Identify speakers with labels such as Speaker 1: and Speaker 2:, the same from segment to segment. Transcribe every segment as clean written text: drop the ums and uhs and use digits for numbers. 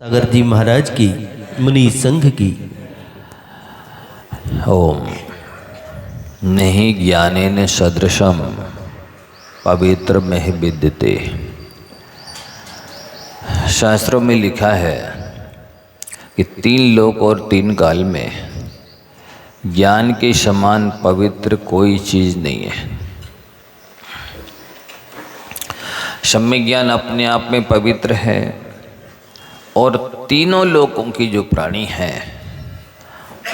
Speaker 1: सागर जी महाराज की मुनि संघ की।
Speaker 2: ओम नहीं ज्ञानेन सदृशम पवित्र में विद्यते। शास्त्रों में लिखा है कि 3 लोक और 3 काल में ज्ञान के समान पवित्र कोई चीज़ नहीं है। सम्य ज्ञान अपने आप में पवित्र है और तीनों लोकों की जो प्राणी हैं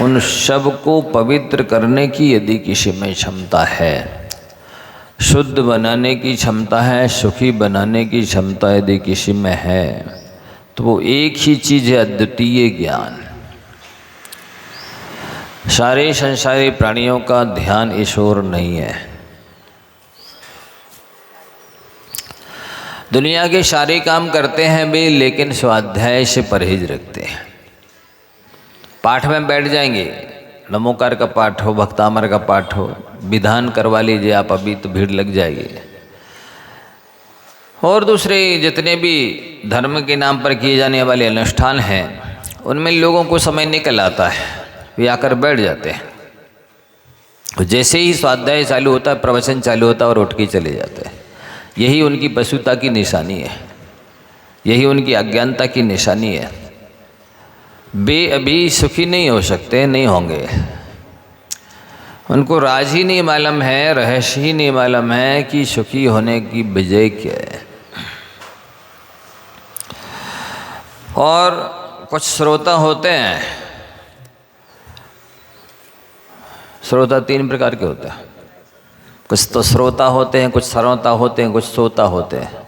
Speaker 2: उन सब को पवित्र करने की यदि किसी में क्षमता है, शुद्ध बनाने की क्षमता है, सुखी बनाने की क्षमता यदि किसी में है, तो वो एक ही चीज़ है, अद्वितीय ज्ञान। सारे संसारी प्राणियों का ध्यान इस ओर नहीं है। दुनिया के सारे काम करते हैं वे, लेकिन स्वाध्याय से परहेज रखते हैं। पाठ में बैठ जाएंगे, नमोकार का पाठ हो, भक्तामर का पाठ हो, विधान करवा लीजिए आप, अभी तो भीड़ लग जाएगी। और दूसरे जितने भी धर्म के नाम पर किए जाने वाले अनुष्ठान हैं उनमें लोगों को समय निकल आता है, वे आकर बैठ जाते हैं। जैसे ही स्वाध्याय चालू होता है, प्रवचन चालू होता है और उठ के चले जाते हैं। यही उनकी पशुता की निशानी है, यही उनकी अज्ञानता की निशानी है। वे अभी सुखी नहीं हो सकते, नहीं होंगे। उनको राज ही नहीं मालूम है, रहस्य ही नहीं मालूम है कि सुखी होने की वजह क्या है। और कुछ श्रोता होते हैं, श्रोता 3 प्रकार के होते हैं। कुछ तो श्रोता होते हैं, कुछ श्रोता होते हैं, कुछ सोता होते हैं।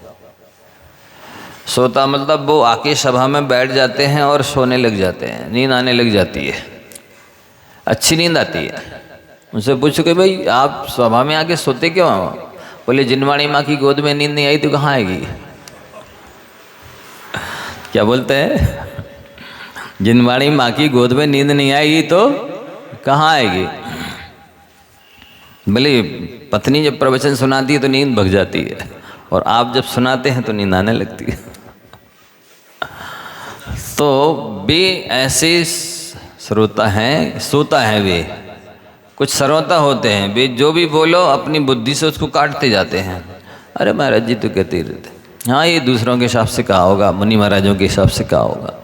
Speaker 2: सोता मतलब वो आके सभा में बैठ जाते हैं और सोने लग जाते हैं, नींद आने लग जाती है, अच्छी नींद आती है। उनसे पूछो कि भाई आप सभा में आके सोते क्यों हो? बोले जिनवाणी माँ की गोद में नींद नहीं आई तो कहाँ आएगी। क्या बोलते हैं? जिनवाणी माँ की गोद में नींद नहीं आएगी तो कहाँ आएगी। भले पत्नी जब प्रवचन सुनाती है तो नींद भग जाती है, और आप जब सुनाते हैं तो नींद आने लगती है। तो वे ऐसे श्रोता हैं, सोता है वे। कुछ श्रोता होते हैं, वे जो भी बोलो अपनी बुद्धि से उसको काटते जाते हैं। अरे महाराज जी तो कहते ही रहते, हाँ ये दूसरों के हिसाब से कहा होगा, मुनि महाराजों के हिसाब से कहा होगा।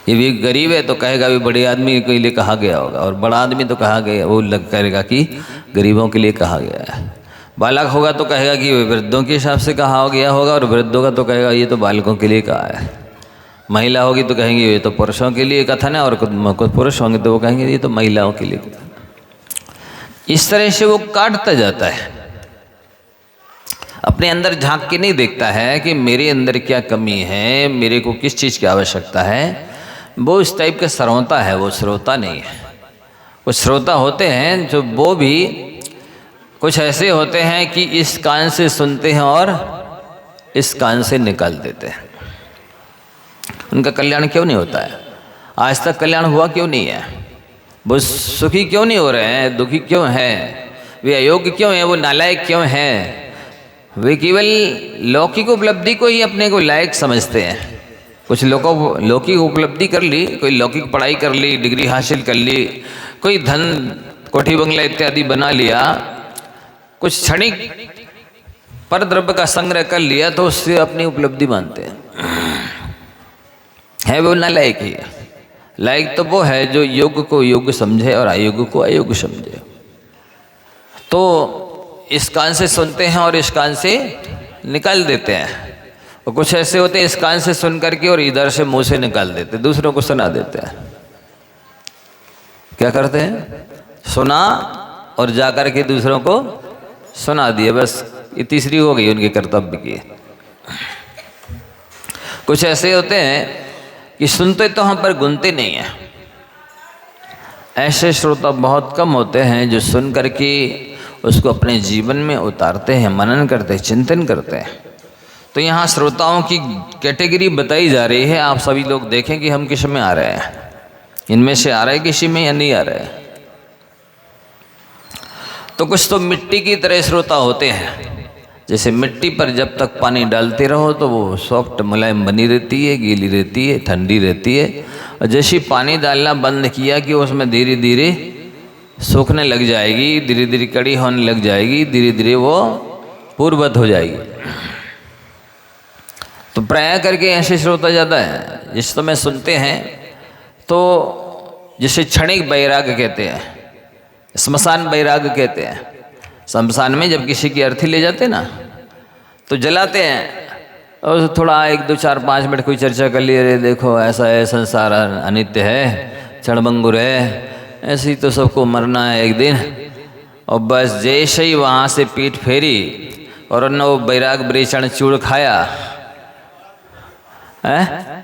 Speaker 2: ये भी गरीब है तो कहेगा भी बड़े आदमी के लिए कहा गया होगा, और बड़ा आदमी तो कहा गया, वो लग करेगा कि गरीबों के लिए कहा गया है। बालक होगा तो कहेगा कि वृद्धों के हिसाब से कहा गया होगा, और वृद्धों का तो कहेगा ये तो बालकों के लिए कहा है। महिला होगी तो कहेंगे ये तो पुरुषों के लिए कथन है, और कुछ पुरुष होंगे तो वो कहेंगे ये तो महिलाओं के लिए कथन। इस तरह से वो काटता जाता है, अपने अंदर झांक के नहीं देखता है कि मेरे अंदर क्या कमी है, मेरे को किस चीज़ की आवश्यकता है। वो इस टाइप का श्रोता है, वो श्रोता नहीं है। वो श्रोता होते हैं जो वो भी कुछ ऐसे होते हैं कि इस कान से सुनते हैं और इस कान से निकाल देते हैं। उनका कल्याण क्यों नहीं होता है? आज तक कल्याण हुआ क्यों नहीं है? वो सुखी क्यों नहीं हो रहे हैं, दुखी क्यों हैं, वे अयोग्य क्यों हैं, वो नालायक क्यों हैं? वे केवल लौकिक उपलब्धि को ही अपने को लायक समझते हैं। कुछ लोगों लौकिक उपलब्धि कर ली, कोई लौकिक पढ़ाई कर ली, डिग्री हासिल कर ली, कोई धन कोठी बंगला इत्यादि बना लिया, कुछ क्षणिक पर द्रव्य का संग्रह कर लिया, तो उससे अपनी उपलब्धि मानते हैं। है वो नालायक ही। लायक तो वो है जो योग्य को योग्य समझे और अयोग्य को अयोग्य समझे। तो इस कान से सुनते हैं और इस कान से निकाल देते हैं। और कुछ ऐसे होते हैं इस कान से सुन करके और इधर से मुंह से निकाल देते, दूसरों को सुना देते हैं। क्या करते हैं? सुना और जा कर के दूसरों को सुना दिए, बस ये तीसरी हो गई उनके कर्तव्य की। कुछ ऐसे होते हैं कि सुनते तो हम पर गुनते नहीं हैं। ऐसे श्रोता बहुत कम होते हैं जो सुन करके उसको अपने जीवन में उतारते हैं, मनन करते हैं, चिंतन करते हैं। तो यहाँ श्रोताओं की कैटेगरी बताई जा रही है। आप सभी लोग देखें कि हम किस में आ रहे हैं, इनमें से आ रहे हैं किसी में या नहीं आ रहे हैं। तो कुछ तो मिट्टी की तरह श्रोता होते हैं, जैसे मिट्टी पर जब तक पानी डालते रहो तो वो सॉफ्ट मुलायम बनी रहती है, गीली रहती है, ठंडी रहती है। और जैसे पानी डालना बंद किया कि उसमें धीरे धीरे सूखने लग जाएगी, धीरे धीरे कड़ी होने लग जाएगी, धीरे धीरे वो पूर्ववत हो जाएगी। तो प्राय करके ऐसे श्रोता ज़्यादा है जिस समय सुनते हैं तो जिसे क्षणिक वैराग्य कहते हैं, स्मशान वैराग्य कहते हैं। शमशान में जब किसी की अर्थी ले जाते ना तो जलाते हैं और थोड़ा 1, 2, 4, 5 मिनट कोई चर्चा कर लिए, अरे देखो ऐसा है, संसार अनित्य है, क्षणभंगुर है, ऐसे ही तो सबको मरना है एक दिन। और बस जैसे ही वहाँ से पीठ फेरी और उन्होंने वो बैराग बेचण चूड़ खाया है,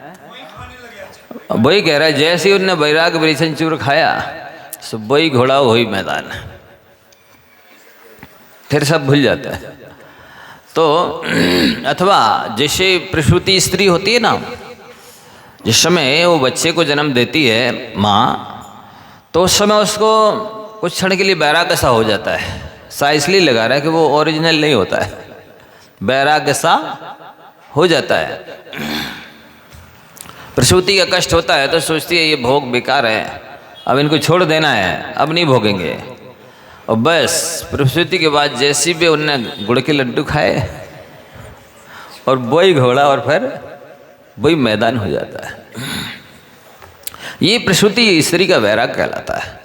Speaker 2: वही कह रहा है जैसे ही उनने बैराग बेचण चूड़ खाया सो वही घोड़ा वही मैदान, फिर सब भूल जाता है। तो अथवा जैसे प्रसूति स्त्री होती है ना, जिस समय वो बच्चे को जन्म देती है माँ, तो उस समय उसको कुछ क्षण के लिए बैराग सा हो जाता है। सा इसलिए लगा रहा है कि वो ओरिजिनल नहीं होता है, बैराग सा हो जाता है। प्रसूति का कष्ट होता है तो सोचती है ये भोग बेकार है, अब इनको छोड़ देना है, अब नहीं भोगेंगे। और बस प्रसूति के बाद जैसी भी उनने गुड़ के लड्डू खाए और वही घोड़ा और फिर वही मैदान हो जाता है। ये प्रसूति स्त्री का वैराग कहलाता है।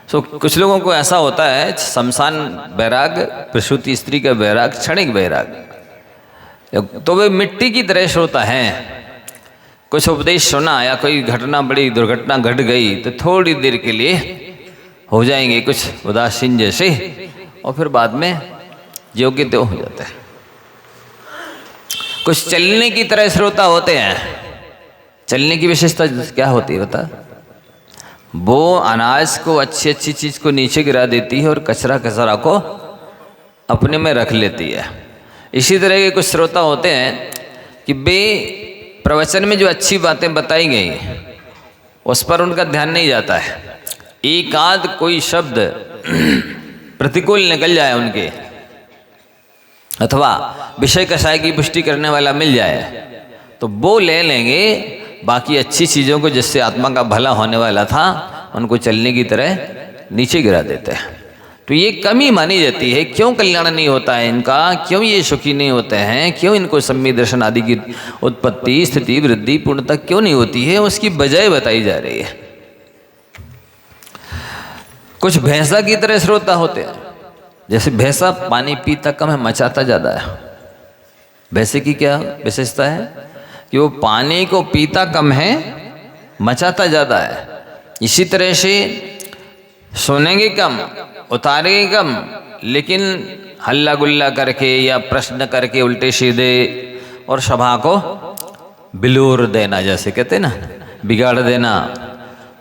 Speaker 2: सो कुछ लोगों को ऐसा होता है शमशान वैराग, प्रसूति स्त्री का वैराग, क्षणिक वैराग। तो वे मिट्टी की तरह श्रोता हैं। कुछ उपदेश सुना या कोई घटना, बड़ी दुर्घटना घट गई तो थोड़ी देर के लिए हो जाएंगे कुछ उदासीन जैसे, और फिर बाद में योग्य तो हो जाता है। कुछ चलने की तरह श्रोता होते हैं। चलने की विशेषता क्या होती है बता? वो अनाज को, अच्छी अच्छी चीज को नीचे गिरा देती है और कचरा कचरा को अपने में रख लेती है। इसी तरह के कुछ श्रोता होते हैं कि वे प्रवचन में जो अच्छी बातें बताई गई उस पर उनका ध्यान नहीं जाता है। एक आध कोई शब्द प्रतिकूल निकल जाए उनके, अथवा विषय कषाय की पुष्टि करने वाला मिल जाए तो वो ले लेंगे, बाकी अच्छी चीज़ों को जिससे आत्मा का भला होने वाला था उनको चलने की तरह नीचे गिरा देते हैं। तो ये कमी मानी जाती है। क्यों कल्याण नहीं होता है इनका, क्यों ये सुखी नहीं होते हैं, क्यों इनको सम्यक दर्शन आदि की उत्पत्ति, स्थिति, वृद्धि, पूर्णता क्यों नहीं होती है, उसकी वजह बताई जा रही है। कुछ भैंसा की तरह श्रोता होते हैं। जैसे भैंसा पानी पीता कम है, मचाता ज़्यादा है। भैंसे की क्या विशेषता है कि वो पानी को पीता कम है, मचाता ज़्यादा है। इसी तरह से सुनेंगे कम, उतारेंगे कम, लेकिन हल्ला गुल्ला करके या प्रश्न करके उल्टे सीधे और सभा को बिलूर देना, जैसे कहते हैं ना, बिगाड़ देना,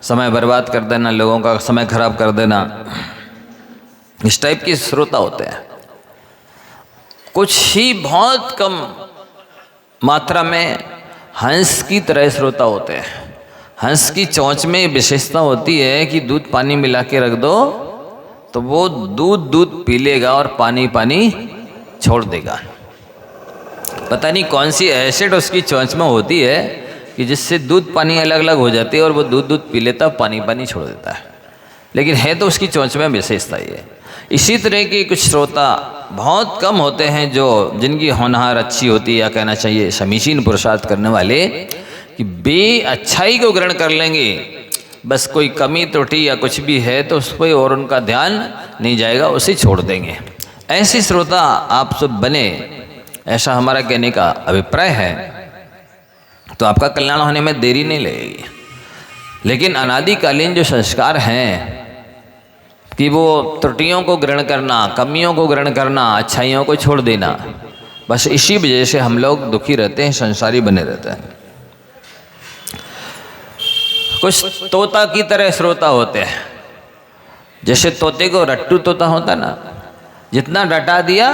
Speaker 2: समय बर्बाद कर देना, लोगों का समय खराब कर देना, इस टाइप के श्रोता होते हैं। कुछ ही बहुत कम मात्रा में हंस की तरह श्रोता होते हैं। हंस की चोंच में विशेषता होती है कि दूध पानी मिला के रख दो तो वो दूध पी लेगा और पानी छोड़ देगा। पता नहीं कौन सी एसिड उसकी चोंच में होती है कि जिससे दूध पानी अलग अलग हो जाती है और वो दूध पी लेता, पानी छोड़ देता है। लेकिन है तो उसकी चोंच में विशेषता ही है। इसी तरह के कुछ श्रोता बहुत कम होते हैं जो जिनकी होनहार अच्छी होती है, या कहना चाहिए समीचीन पुरुषार्थ करने वाले, कि बे अच्छाई को ग्रहण कर लेंगे, बस कोई कमी त्रुटि या कुछ भी है तो उस पर और उनका ध्यान नहीं जाएगा, उसे छोड़ देंगे। ऐसे श्रोता आप सब बने, ऐसा हमारा कहने का अभिप्राय है, तो आपका कल्याण होने में देरी नहीं लगेगी। लेकिन अनादिकालीन जो संस्कार हैं कि वो त्रुटियों को ग्रहण करना, कमियों को ग्रहण करना, अच्छाइयों को छोड़ देना, बस इसी वजह से हम लोग दुखी रहते हैं, संसारी बने रहते हैं। कुछ तोता की तरह श्रोता होते हैं। जैसे तोते को रट्टू तोता होता ना, जितना रटा दिया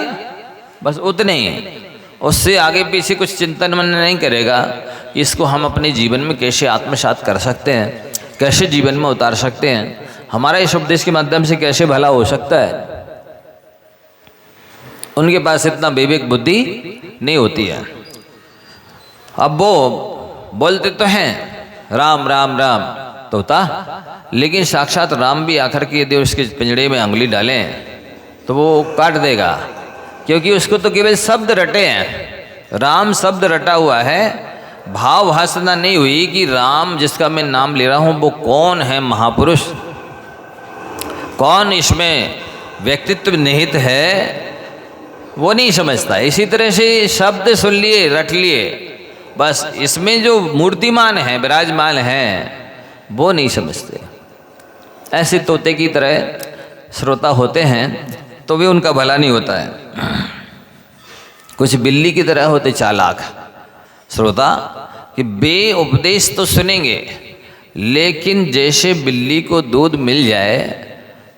Speaker 2: बस उतने ही, उससे आगे पीछे कुछ चिंतन मन नहीं करेगा कि इसको हम अपने जीवन में कैसे आत्मसात कर सकते हैं, कैसे जीवन में उतार सकते हैं, हमारा इस उपदेश के माध्यम से कैसे भला हो सकता है। उनके पास इतना विवेक बुद्धि नहीं होती है। अब वो बोलते तो हैं राम राम राम तोता, लेकिन साक्षात राम भी आखिर के यदि उसके पिंजड़े में अंगुली डालें तो वो काट देगा, क्योंकि उसको तो केवल शब्द रटे हैं। राम शब्द रटा हुआ है, भाव भाषणा नहीं हुई कि राम जिसका मैं नाम ले रहा हूँ वो कौन है, महापुरुष कौन, इसमें व्यक्तित्व निहित है, वो नहीं समझता। इसी तरह से शब्द सुन लिए, रट लिए, बस इसमें जो मूर्तिमान है, विराजमान है, वो नहीं समझते। ऐसे तोते की तरह श्रोता होते हैं तो भी उनका भला नहीं होता है। कुछ बिल्ली की तरह होते चालाक श्रोता कि बे उपदेश तो सुनेंगे, लेकिन जैसे बिल्ली को दूध मिल जाए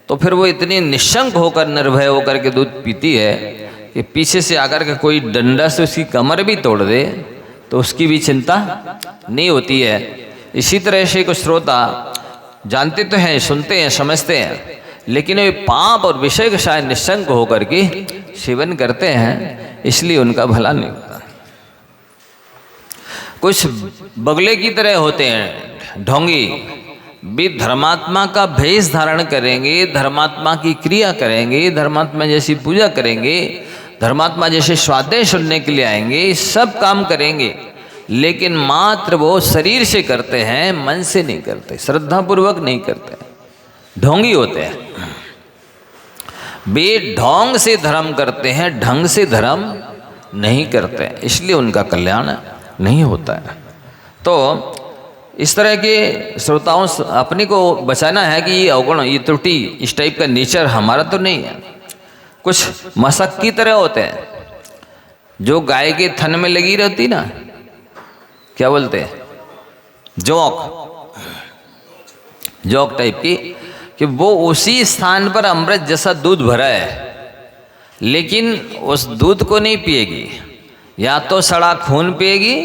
Speaker 2: तो फिर वो इतनी निशंक होकर, निर्भय होकर के दूध पीती है कि पीछे से आकर के कोई डंडा से उसकी कमर भी तोड़ दे तो उसकी भी चिंता नहीं होती है। इसी तरह से कुछ श्रोता जानते तो हैं, सुनते हैं, समझते हैं, लेकिन वे पाप और विषय के शायद निशंक होकर के सेवन करते हैं, इसलिए उनका भला नहीं होता। कुछ बगले की तरह होते हैं ढोंगी, भी धर्मात्मा का भेष धारण करेंगे, धर्मात्मा की क्रिया करेंगे, धर्मात्मा जैसी पूजा करेंगे, धर्मात्मा जैसे स्वाध्याय सुनने के लिए आएंगे, सब काम करेंगे, लेकिन मात्र वो शरीर से करते हैं, मन से नहीं करते, श्रद्धापूर्वक नहीं करते, ढोंगी होते हैं। वे ढोंग से धर्म करते हैं, ढंग से धर्म नहीं करते, इसलिए उनका कल्याण नहीं होता है। तो इस तरह के श्रोताओं से अपने को बचाना है कि ये अवगुण, ये त्रुटि, इस टाइप का नेचर हमारा तो नहीं है। कुछ मशक की तरह होते हैं, जो गाय के थन में लगी रहती ना, क्या बोलते हैं, जोक टाइप की, कि वो उसी स्थान पर अमृत जैसा दूध भरा है, लेकिन उस दूध को नहीं पिएगी, या तो सड़ा खून पिएगी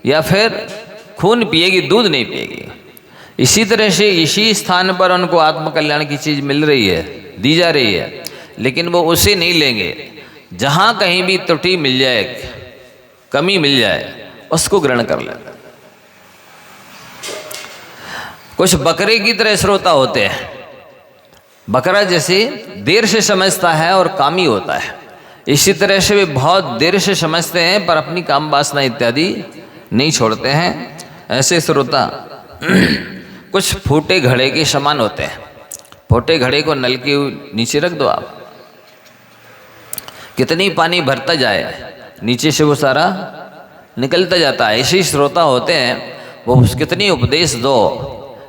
Speaker 2: या फिर खून पिएगी, दूध नहीं पिएगी। इसी तरह से इसी स्थान पर उनको आत्मकल्याण की चीज़ मिल रही है, दी जा रही है, लेकिन वो उसे नहीं लेंगे। जहाँ कहीं भी त्रुटि मिल जाए, कमी मिल जाए, उसको ग्रहण कर लेते। कुछ बकरे की तरह श्रोता होते हैं। बकरा जैसे देर से समझता है और कामी होता है, इसी तरह से वे बहुत देर से समझते हैं पर अपनी काम वासना इत्यादि नहीं छोड़ते हैं। ऐसे श्रोता कुछ फूटे घड़े के समान होते हैं। फूटे घड़े को नल के नीचे रख दो आप, कितनी पानी भरता जाए, नीचे से वो सारा निकलता जाता है। ऐसे श्रोता होते हैं, वो कितनी उपदेश दो,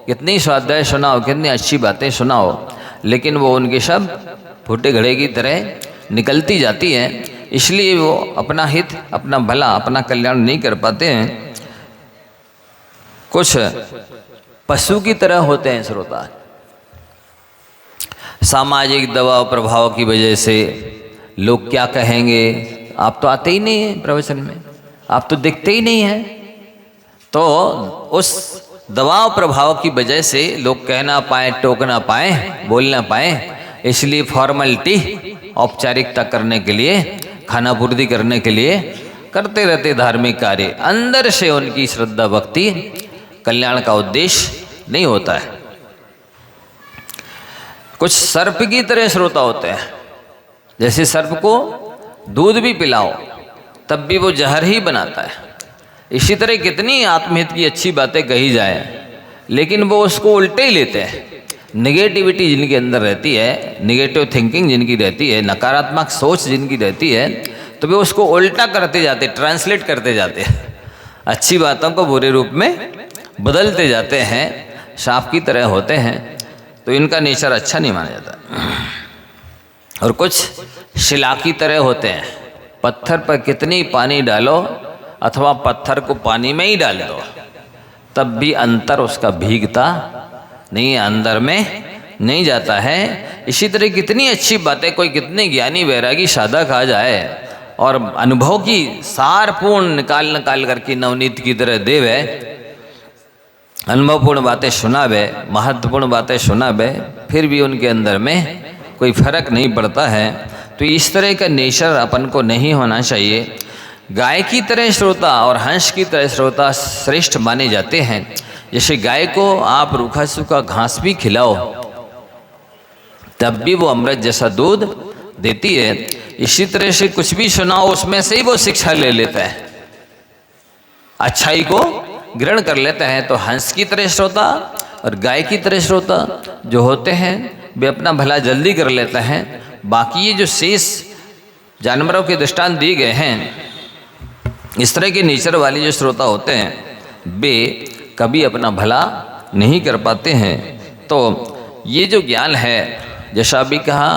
Speaker 2: कितनी स्वाध्याय सुनाओ, कितनी अच्छी बातें सुनाओ, लेकिन वो उनके सब फूटे घड़े की तरह निकलती जाती हैं, इसलिए वो अपना हित, अपना भला, अपना कल्याण नहीं कर पाते हैं। कुछ पशु की तरह होते हैं श्रोता। सामाजिक दबाव प्रभाव की वजह से लोग क्या कहेंगे, आप तो आते ही नहीं हैं प्रवचन में, आप तो दिखते ही नहीं हैं, तो उस दबाव प्रभाव की वजह से लोग कह ना पाए, टोक ना पाए, बोल ना पाए, इसलिए फॉर्मेलिटी, औपचारिकता करने के लिए, खाना पूर्ति करने के लिए करते रहते धार्मिक कार्य। अंदर से उनकी श्रद्धा भक्ति, कल्याण का उद्देश्य नहीं होता है। कुछ सर्प की तरह श्रोता होते हैं। जैसे सर्प को दूध भी पिलाओ तब भी वो जहर ही बनाता है, इसी तरह कितनी आत्महित की अच्छी बातें कही जाए, लेकिन वो उसको उल्टे ही लेते हैं। निगेटिविटी जिनके अंदर रहती है, निगेटिव थिंकिंग जिनकी रहती है, नकारात्मक सोच जिनकी रहती है, तो वे उसको उल्टा करते जाते, ट्रांसलेट करते जाते हैं, अच्छी बातों को बुरे रूप में बदलते जाते हैं, सांप की तरह होते हैं। तो इनका नेचर अच्छा नहीं माना जाता। और कुछ शिला की तरह होते हैं। पत्थर पर कितनी पानी डालो अथवा पत्थर को पानी में ही डाल दो, तब भी अंतर उसका भीगता नहीं है, अंदर में नहीं जाता है। इसी तरह कितनी अच्छी बातें कोई कितने ज्ञानी वैरागी साधक आ जाए और अनुभव की सारपूर्ण निकाल करके नवनीत की तरह देवे, अनुभवपूर्ण बातें सुनावे, महत्वपूर्ण बातें सुनावे, फिर भी उनके अंदर में कोई फर्क नहीं पड़ता है। तो इस तरह का नेचर अपन को नहीं होना चाहिए। गाय की तरह श्रोता और हंस की तरह श्रोता श्रेष्ठ माने जाते हैं। जैसे गाय को आप रूखा सूखा घास भी खिलाओ तब भी वो अमृत जैसा दूध देती है। इसी तरह से कुछ भी सुनाओ उसमें से ही वो शिक्षा ले लेता है, अच्छाई को ग्रहण कर लेता है। तो हंस की तरह श्रोता और गाय की तरह श्रोता जो होते हैं वे अपना भला जल्दी कर लेते हैं। बाकी ये जो शेष जानवरों के दृष्टांत दिए गए हैं, इस तरह के नेचर वाले जो श्रोता होते हैं वे कभी अपना भला नहीं कर पाते हैं। तो ये जो ज्ञान है, जैसा अभी कहा,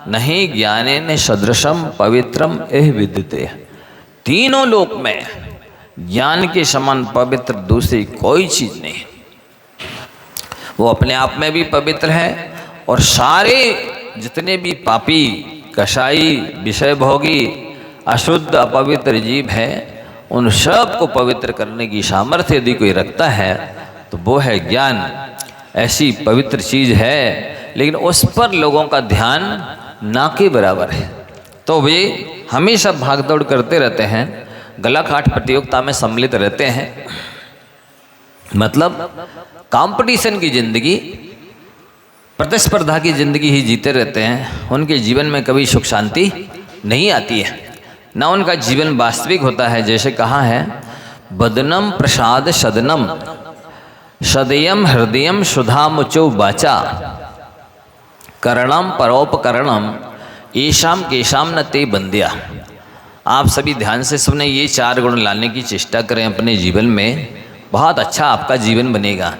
Speaker 2: नहीं ज्ञानेन सदृशम पवित्रम एह विद्यते, तीनों लोक में ज्ञान के समान पवित्र दूसरी कोई चीज नहीं। वो अपने आप में भी पवित्र है और सारे जितने भी पापी, कसाई, विषय भोगी, अशुद्ध अपवित्र जीव है, उन सब को पवित्र करने की सामर्थ्य यदि कोई रखता है तो वो है ज्ञान। ऐसी पवित्र चीज है, लेकिन उस पर लोगों का ध्यान ना के बराबर है। तो वे हमेशा भागदौड़ करते रहते हैं, गला काट प्रतियोगिता में सम्मिलित रहते हैं, मतलब कंपटीशन की जिंदगी, प्रतिस्पर्धा की जिंदगी ही जीते रहते हैं। उनके जीवन में कभी सुख शांति नहीं आती है, ना उनका जीवन वास्तविक होता है। जैसे कहा है, बदनम प्रसाद सदनम सदयम हृदयम सुधामुचो वाचा करणम परोपकरणम येषाम केशाम न ते बंद्या। आप सभी ध्यान से सुने, ये 4 गुण लाने की चेष्टा करें अपने जीवन में, बहुत अच्छा आपका जीवन बनेगा।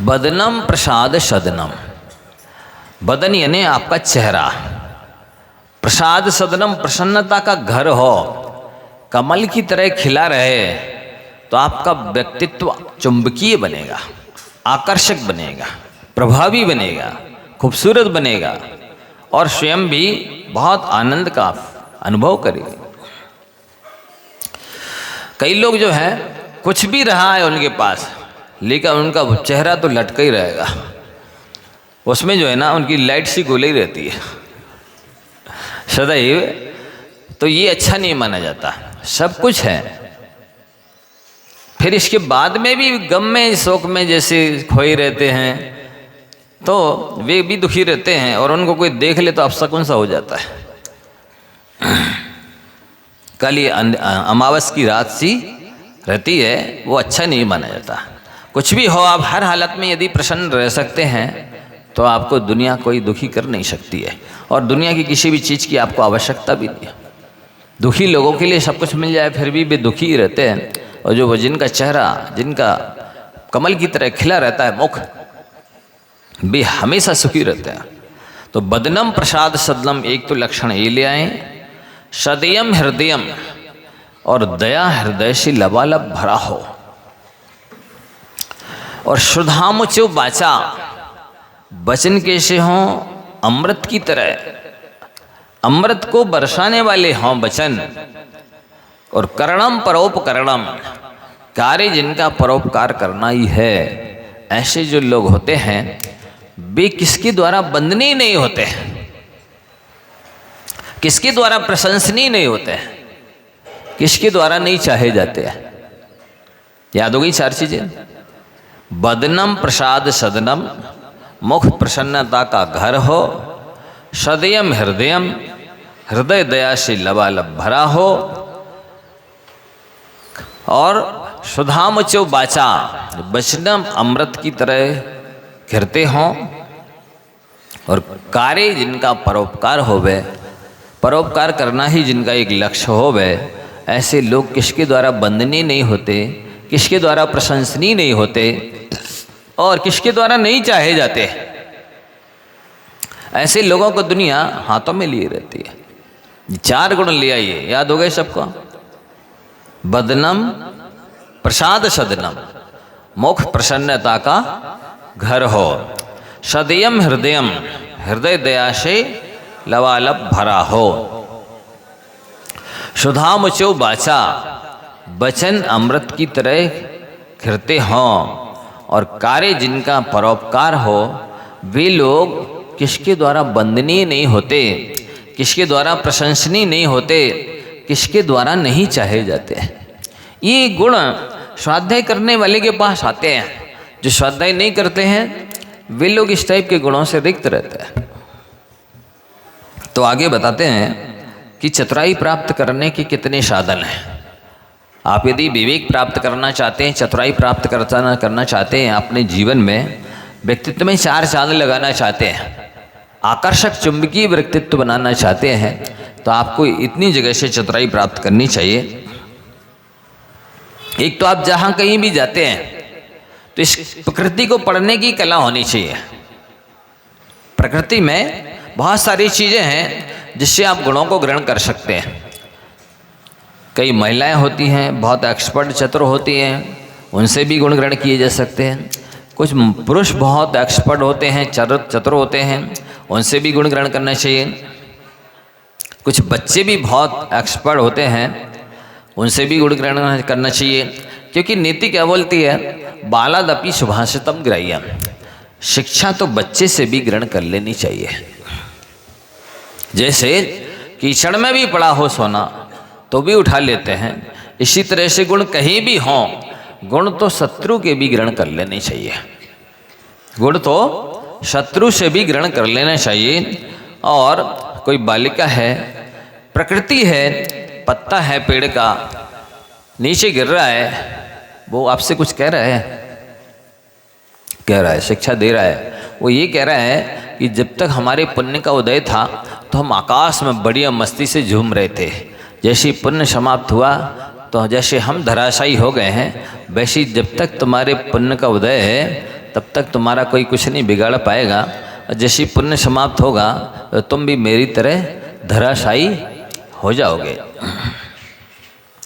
Speaker 2: बदनम प्रसाद सदनम, बदन यानी आपका चेहरा, प्रसाद सदनम प्रसन्नता का घर हो, कमल की तरह खिला रहे, तो आपका व्यक्तित्व चुंबकीय बनेगा, आकर्षक बनेगा, प्रभावी बनेगा, खूबसूरत बनेगा और स्वयं भी बहुत आनंद का अनुभव करेगा। कई लोग जो है कुछ भी रहा है उनके पास, लेकिन उनका चेहरा तो लटका ही रहेगा, उसमें जो है ना उनकी लाइट सी गोली रहती है सदैव। तो ये अच्छा नहीं माना जाता। सब कुछ है, फिर इसके बाद में भी गम में शोक में जैसे खोए रहते हैं, तो वे भी दुखी रहते हैं और उनको कोई देख ले तो अपशकुन सा हो जाता है। कल ये अमावस की रात सी रहती है, वो अच्छा नहीं माना जाता। कुछ भी हो, आप हर हालत में यदि प्रसन्न रह सकते हैं तो आपको दुनिया कोई दुखी कर नहीं सकती है, और दुनिया की किसी भी चीज़ की आपको आवश्यकता भी नहीं है। दुखी लोगों के लिए सब कुछ मिल जाए फिर भी वे दुखी ही रहते हैं, और जो वो जिनका चेहरा, जिनका कमल की तरह खिला रहता है मुख, वे हमेशा सुखी रहते हैं। तो बदनम प्रसाद सदनम, एक तो लक्षण ये ले आए, सदयम हृदयम, और दया हृदय से लबालब भरा हो, और सुधामुचो वाचा, वचन कैसे हों, अमृत की तरह, अमृत को बरसाने वाले हों वचन, और करणम परोपकरणम, कार्य जिनका परोपकार करना ही है। ऐसे जो लोग होते हैं वे किसके द्वारा वंदनीय नहीं होते, किसके द्वारा प्रशंसनीय नहीं होते, किसके द्वारा नहीं चाहे जाते हैं। याद हो गई 4 चीजें। बदनम प्रसाद सदनम, मुख प्रसन्नता का घर हो, सदयम हृदयम, हृदय दया से लबालब भरा हो, और सुधामुचो वाचा, वचनम अमृत की तरह घिरते हों, और कार्य जिनका परोपकार होवे, परोपकार करना ही जिनका एक लक्ष्य होवे, ऐसे लोग किसके द्वारा वंदनीय नहीं होते, किसके द्वारा प्रशंसनीय नहीं होते, और किसके द्वारा नहीं चाहे जाते। ऐसे लोगों को दुनिया हाथों में लिए रहती है। 4 गुण ले आइए, याद हो गए सबको। बदनम प्रसाद सदनम, मुख प्रसन्नता का घर हो, सदयम हृदयम, हृदय दया से लबालब भरा हो, सुधामुचो वाचा, वचन अमृत की तरह घिरते हों, और कार्य जिनका परोपकार हो, वे लोग किसके द्वारा वंदनीय नहीं होते, किसके द्वारा प्रशंसनीय नहीं होते, किसके द्वारा नहीं चाहे जाते। ये गुण स्वाध्याय करने वाले के पास आते हैं। जो स्वाध्याय नहीं करते हैं वे लोग इस टाइप के गुणों से रिक्त रहते हैं। तो आगे बताते हैं कि चतुराई प्राप्त करने के कितने साधन हैं। आप यदि विवेक प्राप्त करना चाहते हैं, चतुराई प्राप्त करना चाहते हैं, अपने जीवन में व्यक्तित्व में 4 चांद लगाना चाहते हैं, आकर्षक चुंबकीय व्यक्तित्व बनाना चाहते हैं, तो आपको इतनी जगह से चतुराई प्राप्त करनी चाहिए। एक तो आप जहाँ कहीं भी जाते हैं तो इस प्रकृति को पढ़ने की कला होनी चाहिए। प्रकृति में बहुत सारी चीज़ें हैं जिससे आप गुणों को ग्रहण कर सकते हैं। कई महिलाएं होती हैं बहुत एक्सपर्ट चतुर होती हैं, उनसे भी गुण ग्रहण किए जा सकते हैं। कुछ पुरुष बहुत एक्सपर्ट होते हैं, चतुर होते हैं, उनसे भी गुण ग्रहण करना चाहिए। कुछ बच्चे भी बहुत एक्सपर्ट होते हैं, उनसे भी गुण ग्रहण करना चाहिए। क्योंकि नीति क्या बोलती है, बालादपि सुभाषितम ग्राह्यम, शिक्षा तो बच्चे से भी ग्रहण कर लेनी चाहिए। जैसे कीचड़ में भी पड़ा हो सोना तो भी उठा लेते हैं, इसी तरह से गुण कहीं भी हों, गुण तो शत्रु के भी ग्रहण कर लेने चाहिए। गुण तो शत्रु से भी ग्रहण कर लेना चाहिए। और कोई बालिका है, प्रकृति है, पत्ता है पेड़ का, नीचे गिर रहा है, वो आपसे कुछ कह रहा है, शिक्षा दे रहा है। वो ये कह रहा है कि जब तक हमारे पुण्य का उदय था तो हम आकाश में बढ़िया मस्ती से झूम रहे थे, जैसे पुण्य समाप्त हुआ तो जैसे हम धराशायी हो गए हैं, वैसे जब तक तुम्हारे पुण्य का उदय है तब तक तुम्हारा कोई कुछ नहीं बिगाड़ पाएगा, और जैसे पुण्य समाप्त होगा तो तुम भी मेरी तरह धराशायी हो जाओगे।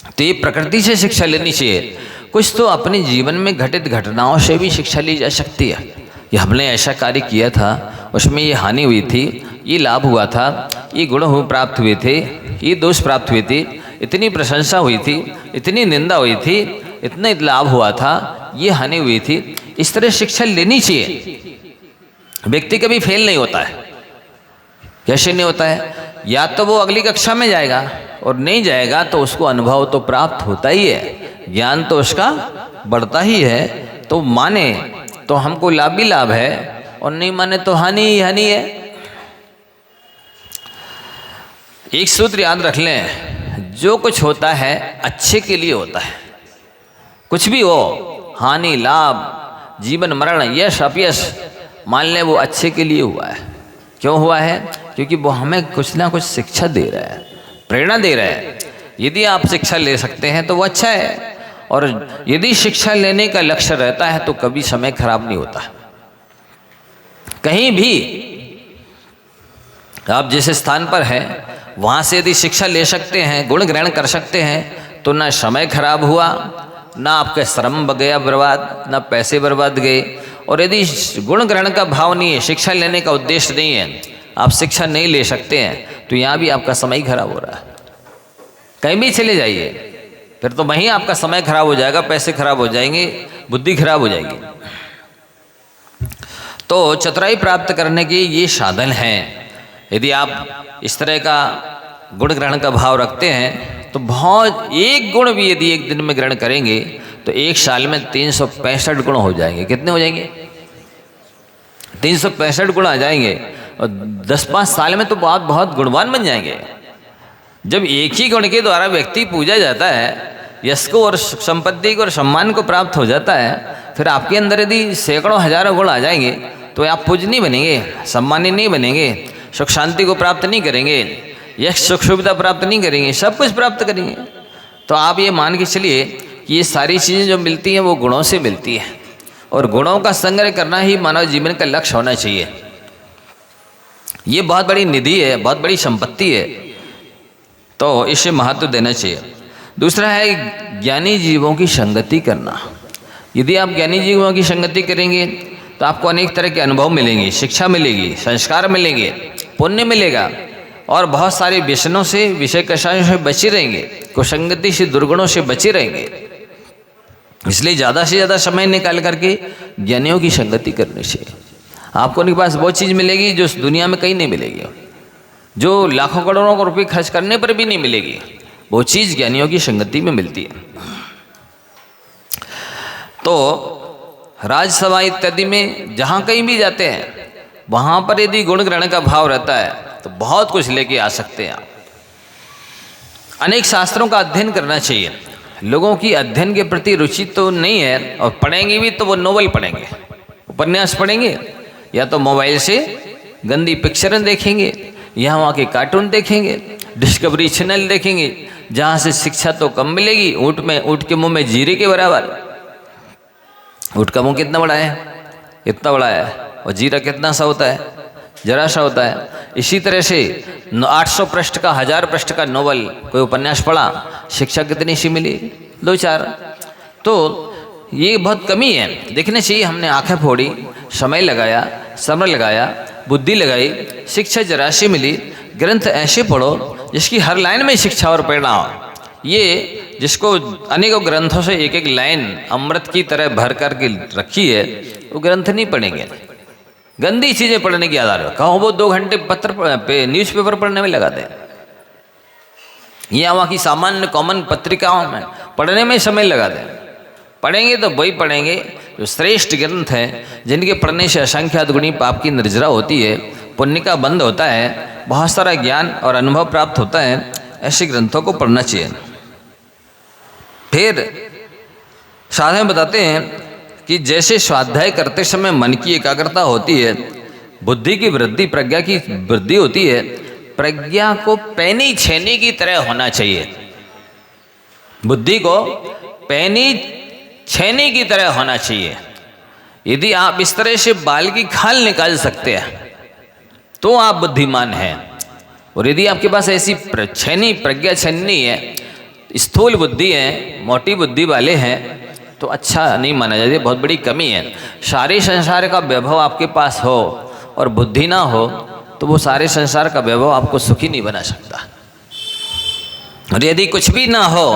Speaker 2: तो ये प्रकृति से शिक्षा लेनी चाहिए। कुछ तो अपने जीवन में घटित घटनाओं से भी शिक्षा ली जा सकती है। कि हमने ऐसा कार्य किया था, उसमें ये हानि हुई थी, ये लाभ हुआ था, ये गुण प्राप्त हुए थे, ये दोष प्राप्त हुए थे, इतनी प्रशंसा हुई थी, इतनी निंदा हुई थी, इतना लाभ हुआ था, ये हानि हुई थी। इस तरह शिक्षा लेनी चाहिए। व्यक्ति कभी फेल नहीं होता है। कैसे नहीं होता है? या तो वो अगली कक्षा में जाएगा, और नहीं जाएगा तो उसको अनुभव तो प्राप्त होता ही है, ज्ञान तो उसका बढ़ता ही है। तो माने तो हमको लाभ भी लाभ है, और नहीं माने तो हानि ही हानि है। एक सूत्र याद रख लें, जो कुछ होता है अच्छे के लिए होता है। कुछ भी हो, हानि लाभ, जीवन मरण, यश अपयश, मान लें वो अच्छे के लिए हुआ है। क्यों हुआ है? क्योंकि वो हमें कुछ ना कुछ शिक्षा दे रहा है, प्रेरणा दे रहा है। यदि आप शिक्षा ले सकते हैं तो वो अच्छा है, और यदि शिक्षा लेने का लक्ष्य रहता है तो कभी समय खराब नहीं होता। कहीं भी आप जिस स्थान पर हैं वहाँ से यदि शिक्षा ले सकते हैं, गुण ग्रहण कर सकते हैं, तो ना समय खराब हुआ, ना आपका श्रम गया बर्बाद, ना पैसे बर्बाद गए। और यदि गुण ग्रहण का भाव नहीं है, शिक्षा लेने का उद्देश्य नहीं है, आप शिक्षा नहीं ले सकते हैं, तो यहाँ भी आपका समय खराब हो रहा है। कहीं भी चले जाइए, फिर तो वहीं आपका समय खराब हो जाएगा, पैसे खराब हो जाएंगे, बुद्धि खराब हो जाएगी। तो चतुराई प्राप्त करने के ये साधन हैं। यदि आप इस तरह का गुण ग्रहण का भाव रखते हैं तो बहुत, एक गुण भी यदि एक दिन में ग्रहण करेंगे तो एक साल में 365 गुण हो जाएंगे। कितने हो जाएंगे? 365 गुण आ जाएंगे, और 10-5 साल में तो बहुत गुणवान बन जाएंगे। जब एक ही गुण के द्वारा व्यक्ति पूजा जाता है, यश को और संपत्ति को और सम्मान को प्राप्त हो जाता है, फिर आपके अंदर यदि सैकड़ों हजारों गुण आ जाएंगे तो आप पूजनीय बनेंगे, सम्मानित नहीं बनेंगे, सुख शांति को प्राप्त नहीं करेंगे, यश सुख सुविधा प्राप्त नहीं करेंगे, सब कुछ प्राप्त करेंगे। तो आप ये मान के चलिए कि ये सारी चीज़ें जो मिलती हैं वो गुणों से मिलती हैं, और गुणों का संग्रह करना ही मानव जीवन का लक्ष्य होना चाहिए। ये बहुत बड़ी निधि है, बहुत बड़ी संपत्ति है, तो इसे महत्व देना चाहिए। दूसरा है ज्ञानी जीवों की संगति करना। यदि आप ज्ञानी जीवों की संगति करेंगे तो आपको अनेक तरह के अनुभव मिलेंगे, शिक्षा मिलेगी, संस्कार मिलेंगे, पुण्य मिलेगा, और बहुत सारे व्यसनों से, विषय कषायों से बचे रहेंगे, कुसंगति से, दुर्गुणों से बचे रहेंगे। इसलिए ज़्यादा से ज़्यादा समय निकाल करके ज्ञानियों की संगति करनी चाहिए। आपको उनके पास वो चीज़ मिलेगी जो इस दुनिया में कहीं नहीं मिलेगी, जो लाखों करोड़ों को रुपये खर्च करने पर भी नहीं मिलेगी। वो चीज़ ज्ञानियों की संगति में मिलती है। तो राजसभा इत्यादि में जहाँ कहीं भी जाते हैं, वहाँ पर यदि गुण ग्रहण का भाव रहता है तो बहुत कुछ लेके आ सकते हैं आप। अनेक शास्त्रों का अध्ययन करना चाहिए। लोगों की अध्ययन के प्रति रुचि तो नहीं है, और पढ़ेंगे भी तो वो नोवेल पढ़ेंगे, उपन्यास पढ़ेंगे, या तो मोबाइल से गंदी पिक्चरें देखेंगे, या वहाँ के कार्टून देखेंगे, डिस्कवरी चैनल देखेंगे, जहाँ से शिक्षा तो कम मिलेगी। ऊँट के मुंह में जीरे के बराबर। ऊँट का मुंह कितना बड़ा है? इतना बड़ा है। और जीरा कितना सा होता है? जरा सा होता है। इसी तरह से 800 पृष्ठ का, 1000 पृष्ठ का नोवेल, कोई उपन्यास पढ़ा, शिक्षा कितनी सी मिली? 2-4। तो ये बहुत कमी है। देखना चाहिए। हमने आंखें फोड़ी, समय लगाया, समय लगाया, बुद्धि लगाई, शिक्षा जरा सी मिली। ग्रंथ ऐसे पढ़ो जिसकी हर लाइन में शिक्षा और प्रेरणा हो। ये जिसको अनेकों ग्रंथों से एक एक लाइन अमृत की तरह भर करके रखी है, वो ग्रंथ नहीं पढ़ेंगे। गंदी चीज़ें पढ़ने की आदत है। कहो वो 2 घंटे न्यूज़पेपर पढ़ने में लगा दें, या वहाँ की सामान्य कॉमन पत्रिकाओं में पढ़ने में समय लगा दें। पढ़ेंगे तो वही पढ़ेंगे जो श्रेष्ठ ग्रंथ हैं, जिनके पढ़ने से असंख्यात गुणी पाप की निर्जरा होती है, पुण्य का बंध होता है, बहुत सारा ज्ञान और अनुभव प्राप्त होता है। ऐसे ग्रंथों को पढ़ना चाहिए। फिर साधन बताते हैं कि जैसे स्वाध्याय करते समय मन की एकाग्रता होती है, बुद्धि की वृद्धि, प्रज्ञा की वृद्धि होती है। प्रज्ञा को पैनी छेनी की तरह होना चाहिए। बुद्धि को पैनी छेनी की तरह होना चाहिए। यदि आप इस तरह से बाल की खाल निकाल सकते हैं तो आप बुद्धिमान हैं। और यदि आपके पास ऐसी छेनी, प्रज्ञा छेनी नहीं है, स्थूल बुद्धि है, मोटी बुद्धि वाले हैं, तो अच्छा नहीं माना जाता। बहुत बड़ी कमी है। सारे संसार का वैभव आपके पास हो और बुद्धि ना हो तो वो सारे संसार का वैभव आपको सुखी नहीं बना सकता। और यदि कुछ भी ना हो,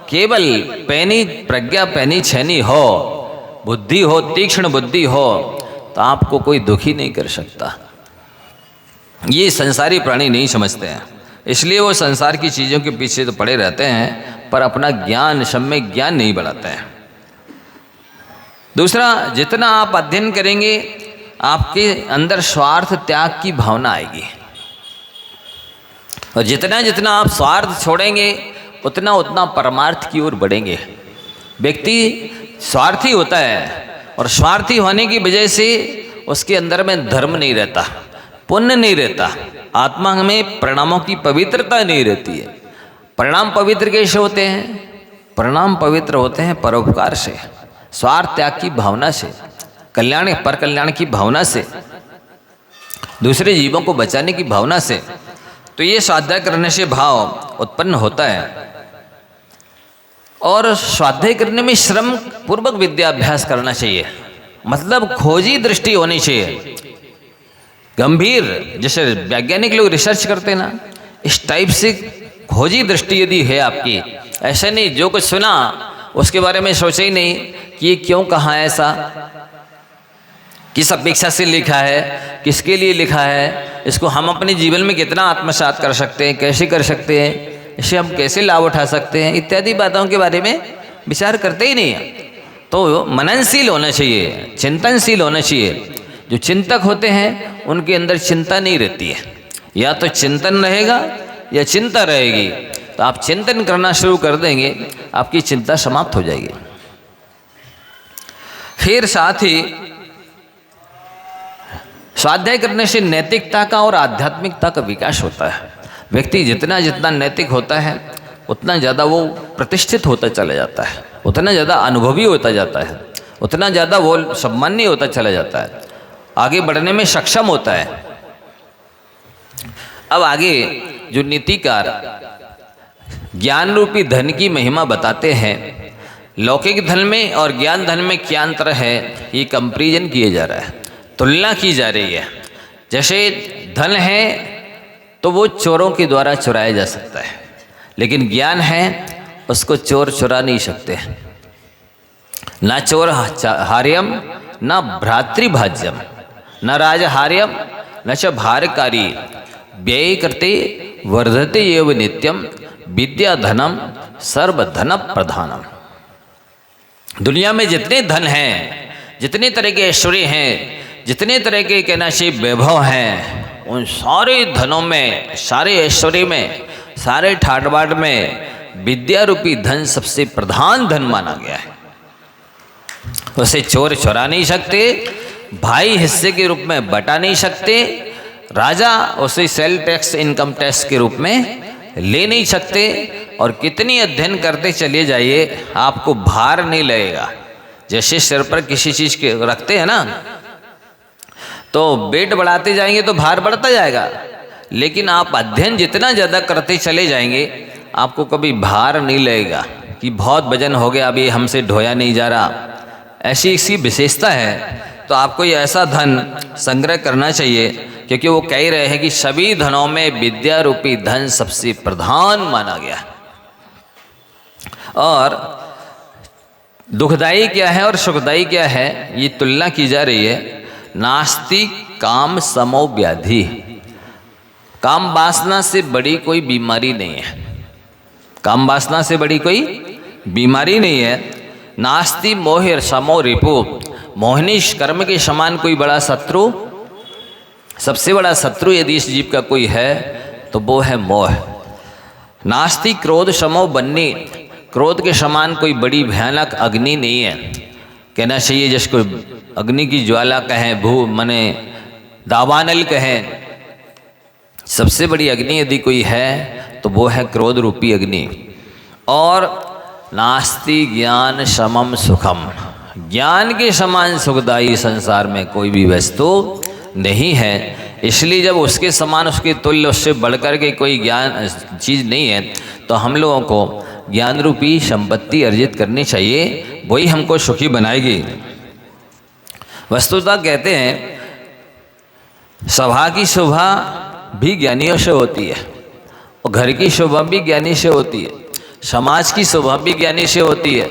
Speaker 2: केवल पैनी प्रज्ञा, पैनी छेनी हो, बुद्धि हो, तीक्ष्ण बुद्धि हो, तो आपको कोई दुखी नहीं कर सकता। ये संसारी प्राणी नहीं समझते हैं, इसलिए वो संसार की चीज़ों के पीछे तो पड़े रहते हैं, पर अपना ज्ञान, सम्यक ज्ञान नहीं बढ़ाते हैं। दूसरा, जितना आप अध्ययन करेंगे आपके अंदर स्वार्थ त्याग की भावना आएगी, और जितना जितना आप स्वार्थ छोड़ेंगे उतना उतना परमार्थ की ओर बढ़ेंगे। व्यक्ति स्वार्थी होता है, और स्वार्थी होने की वजह से उसके अंदर में धर्म नहीं रहता, पुण्य नहीं रहता, आत्मा में परिणामों की पवित्रता नहीं रहती है। परिणाम पवित्र कैसे होते हैं? परिणाम पवित्र होते हैं परोपकार से, स्वार्थ त्याग की भावना से, कल्याण, पर कल्याण की भावना से, दूसरे जीवों को बचाने की भावना से। तो ये स्वाध्याय करने से भाव उत्पन्न होता है। और स्वाध्याय करने में श्रम पूर्वक विद्याभ्यास करना चाहिए, मतलब खोजी दृष्टि होनी चाहिए, गंभीर। जैसे वैज्ञानिक लोग रिसर्च करते हैं ना, इस टाइप से खोजी दृष्टि यदि है आपकी, ऐसे नहीं जो कुछ सुना उसके बारे में सोचे ही नहीं कि ये क्यों कहा है, ऐसा किस अपेक्षा से लिखा है, किसके लिए लिखा है, इसको हम अपने जीवन में कितना आत्मसात कर सकते हैं, कैसे कर सकते हैं, इससे हम कैसे लाभ उठा सकते हैं, इत्यादि बातों के बारे में विचार करते ही नहीं है। तो मननशील होना चाहिए, चिंतनशील होना चाहिए। जो चिंतक होते हैं उनके अंदर चिंता नहीं रहती है, या तो चिंतन रहेगा या चिंता रहेगी। तो आप चिंतन करना शुरू कर देंगे, आपकी चिंता समाप्त हो जाएगी। फिर साथ ही स्वाध्याय करने से नैतिकता का और आध्यात्मिकता का विकास होता है। व्यक्ति जितना जितना नैतिक होता है उतना ज़्यादा वो प्रतिष्ठित होता चला जाता है, उतना ज़्यादा अनुभवी होता जाता है, उतना ज़्यादा वो सम्मानीय होता चला जाता है, आगे बढ़ने में सक्षम होता है। अब आगे जो नीतिकार ज्ञान रूपी धन की महिमा बताते हैं, लौकिक धन में और ज्ञान धन में क्या अंतर है, ये कंपैरिजन किया जा रहा है, तुलना की जा रही है। जैसे धन है तो वो चोरों के द्वारा चुराया जा सकता है, लेकिन ज्ञान है उसको चोर चुरा नहीं सकते। ना चोर हार्यम ना भ्रातृभाज्यम, न राजहार्यम न च भारकारी व्यय करते वर्धते एव नित्यम विद्या धनम सर्वधन प्रधानम। दुनिया में जितने धन हैं, जितने तरह के ऐश्वर्य हैं, जितने तरह के कहना चाहिए वैभव हैं, उन सारे धनों में, सारे ऐश्वर्य में, सारे ठाट बाट में विद्या रूपी धन सबसे प्रधान धन माना गया है। उसे चोर चुरा नहीं सकते, भाई हिस्से के रूप में बटा नहीं सकते, राजा उसे सेल टैक्स इनकम टैक्स के रूप में ले नहीं सकते। और कितनी अध्ययन करते चलिए जाइए, आपको भार नहीं लगेगा। जैसे सिर पर किसी चीज़ के रखते हैं ना, तो वेट बढ़ाते जाएंगे तो भार बढ़ता जाएगा, लेकिन आप अध्ययन जितना ज़्यादा करते चले जाएंगे आपको कभी भार नहीं लगेगा कि बहुत वजन हो गया, अभी हमसे ढोया नहीं जा रहा। ऐसी इसकी विशेषता है। तो आपको ये ऐसा धन संग्रह करना चाहिए, क्योंकि वो कह रहे हैं कि सभी धनों में विद्या रूपी धन सबसे प्रधान माना गया। और दुखदाई क्या है और सुखदाई क्या है, ये तुलना की जा रही है। नास्ति काम समो व्याधि, काम वासना से बड़ी कोई बीमारी नहीं है। काम वासना से बड़ी कोई बीमारी नहीं है। नास्ति मोह समो रिपु, मोहिनी कर्म के समान कोई बड़ा शत्रु, सबसे बड़ा शत्रु यदि इस जीव का कोई है तो वो है मोह। नास्ति क्रोध समो बन्नी, क्रोध के समान कोई बड़ी भयानक अग्नि नहीं है। कहना चाहिए जिसको अग्नि की ज्वाला कहें, भू मने दावानल कहें, सबसे बड़ी अग्नि यदि कोई है तो वो है क्रोध रूपी अग्नि। और नास्ति ज्ञान समम सुखम, ज्ञान के समान सुखदायी संसार में कोई भी वस्तु नहीं है। इसलिए जब उसके समान, उसके तुल्य, उससे बढ़कर के कोई ज्ञान चीज़ नहीं है, तो हम लोगों को ज्ञान रूपी संपत्ति अर्जित करनी चाहिए, वही हमको सुखी बनाएगी। वस्तुतः कहते हैं सभा की शोभा भी ज्ञानियों से होती है, और घर की शोभा भी ज्ञानी से होती है, समाज की शोभा भी ज्ञानी से होती है,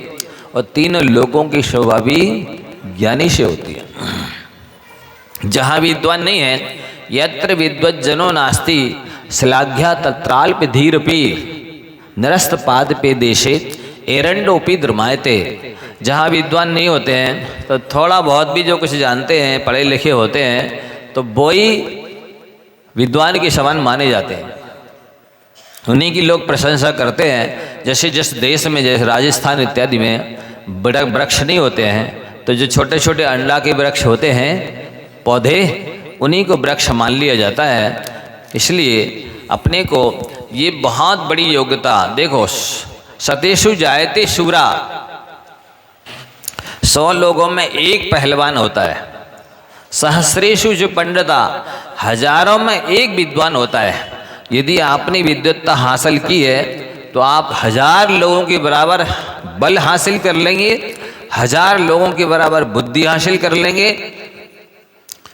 Speaker 2: और तीनों लोगों की शोभा भी ज्ञानी से होती है। जहाँ विद्वान नहीं है, यत्र विद्वज्जनो नास्ति श्लाघ्या तत्राल्प धीरपि नरस्त पाद पे देशे एरंडोपी द्रमायते। जहाँ विद्वान नहीं होते हैं तो थोड़ा बहुत भी जो कुछ जानते हैं, पढ़े लिखे होते हैं, तो वो ही विद्वान के समान माने जाते हैं। उन्हीं की लोग प्रशंसा करते हैं। जैसे जिस देश में, जैसे राजस्थान इत्यादि में बड़े वृक्ष नहीं होते हैं, तो जो छोटे छोटे अंडा के वृक्ष होते हैं, पौधे, उन्हीं को वृक्ष मान लिया जाता है। इसलिए अपने को ये बहुत बड़ी योग्यता, देखो सतेषु जायते शूरा, 100 लोगों में एक पहलवान होता है। सहस्रेषु जो पंडिता, हजारों में एक विद्वान होता है। यदि आपने विद्वत्ता हासिल की है तो आप 1000 लोगों के बराबर बल हासिल कर लेंगे, 1000 लोगों के बराबर बुद्धि हासिल कर लेंगे,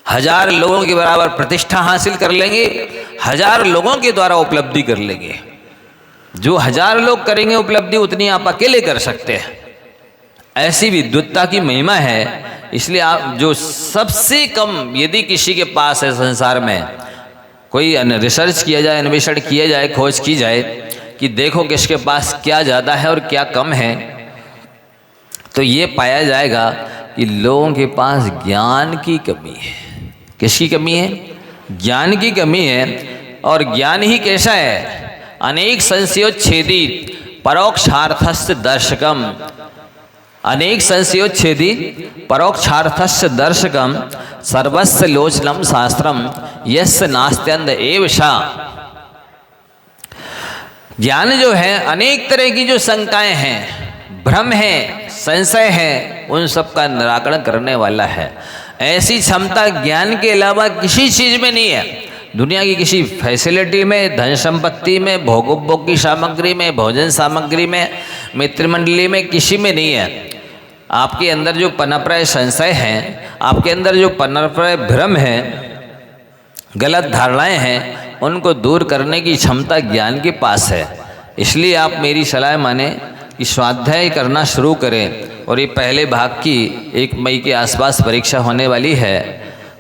Speaker 2: 1000 लोगों के बराबर प्रतिष्ठा हासिल कर लेंगे, 1000 लोगों के द्वारा उपलब्धि कर लेंगे। जो 1000 लोग करेंगे उपलब्धि, उतनी आप अकेले कर सकते हैं। ऐसी विद्वत्ता की महिमा है। इसलिए आप जो सबसे कम यदि किसी के पास है संसार में, कोई रिसर्च किया जाए, अन्वेषण किया जाए, खोज की जाए कि देखो किसके पास क्या ज़्यादा है और क्या कम है, तो ये पाया जाएगा कि लोगों के पास ज्ञान की कमी है। किसकी कमी है? ज्ञान की कमी है। और ज्ञान ही कैसा है? अनेक संशयोच्छेदी परोक्षार्थस्य दर्शकम, अनेक संशयोच्छेदी परोक्षार्थस्य दर्शकम सर्वस्य लोचनम शास्त्रम यस्य नास्त्यंत एव सा। ज्ञान जो है, अनेक तरह की जो शंकाएं हैं, भ्रम है, संशय है, उन सब का निराकरण करने वाला है। ऐसी क्षमता ज्ञान के अलावा किसी चीज़ में नहीं है। दुनिया की किसी फैसिलिटी में, धन संपत्ति में, भोगोपभोग की सामग्री में, भोजन सामग्री में, मित्र मंडली में, किसी में नहीं है। आपके अंदर जो पनप रहे संशय हैं, आपके अंदर जो पनप रहे भ्रम है, गलत धारणाएं हैं, उनको दूर करने की क्षमता ज्ञान के पास है। इसलिए आप मेरी सलाह माने कि स्वाध्याय करना शुरू करें। और ये पहले भाग की 1 मई के आसपास परीक्षा होने वाली है,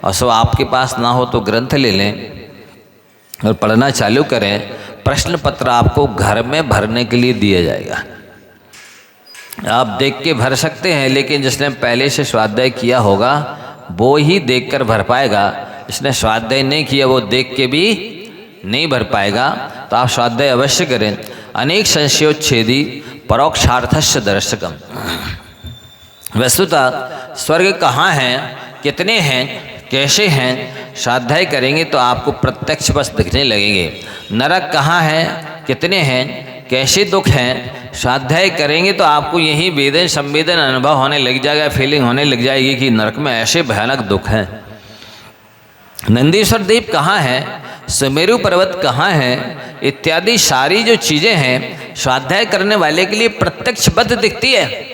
Speaker 2: और सो आपके पास ना हो तो ग्रंथ ले लें और पढ़ना चालू करें। प्रश्न पत्र आपको घर में भरने के लिए दिया जाएगा। आप देख के भर सकते हैं, लेकिन जिसने पहले से स्वाध्याय किया होगा वो ही देखकर भर पाएगा। जिसने स्वाध्याय नहीं किया वो देख के भी नहीं भर पाएगा। तो आप स्वाध्याय अवश्य करें। अनेक संशयोच्छेदी परोक्षार्थस्य दर्शकम। वस्तुतः स्वर्ग कहाँ हैं, कितने हैं, कैसे हैं, स्वाध्याय करेंगे तो आपको प्रत्यक्ष बस दिखने लगेंगे। नरक कहाँ है, कितने हैं, कैसे दुख हैं, स्वाध्याय करेंगे तो आपको यही वेदन संवेदन अनुभव होने लग जाएगा, फीलिंग होने लग जाएगी कि नरक में ऐसे भयानक दुख हैं। नंदीश्वर द्वीप कहाँ है, सुमेरु पर्वत कहाँ है, इत्यादि सारी जो चीज़ें हैं स्वाध्याय करने वाले के लिए प्रत्यक्षबद्ध दिखती है।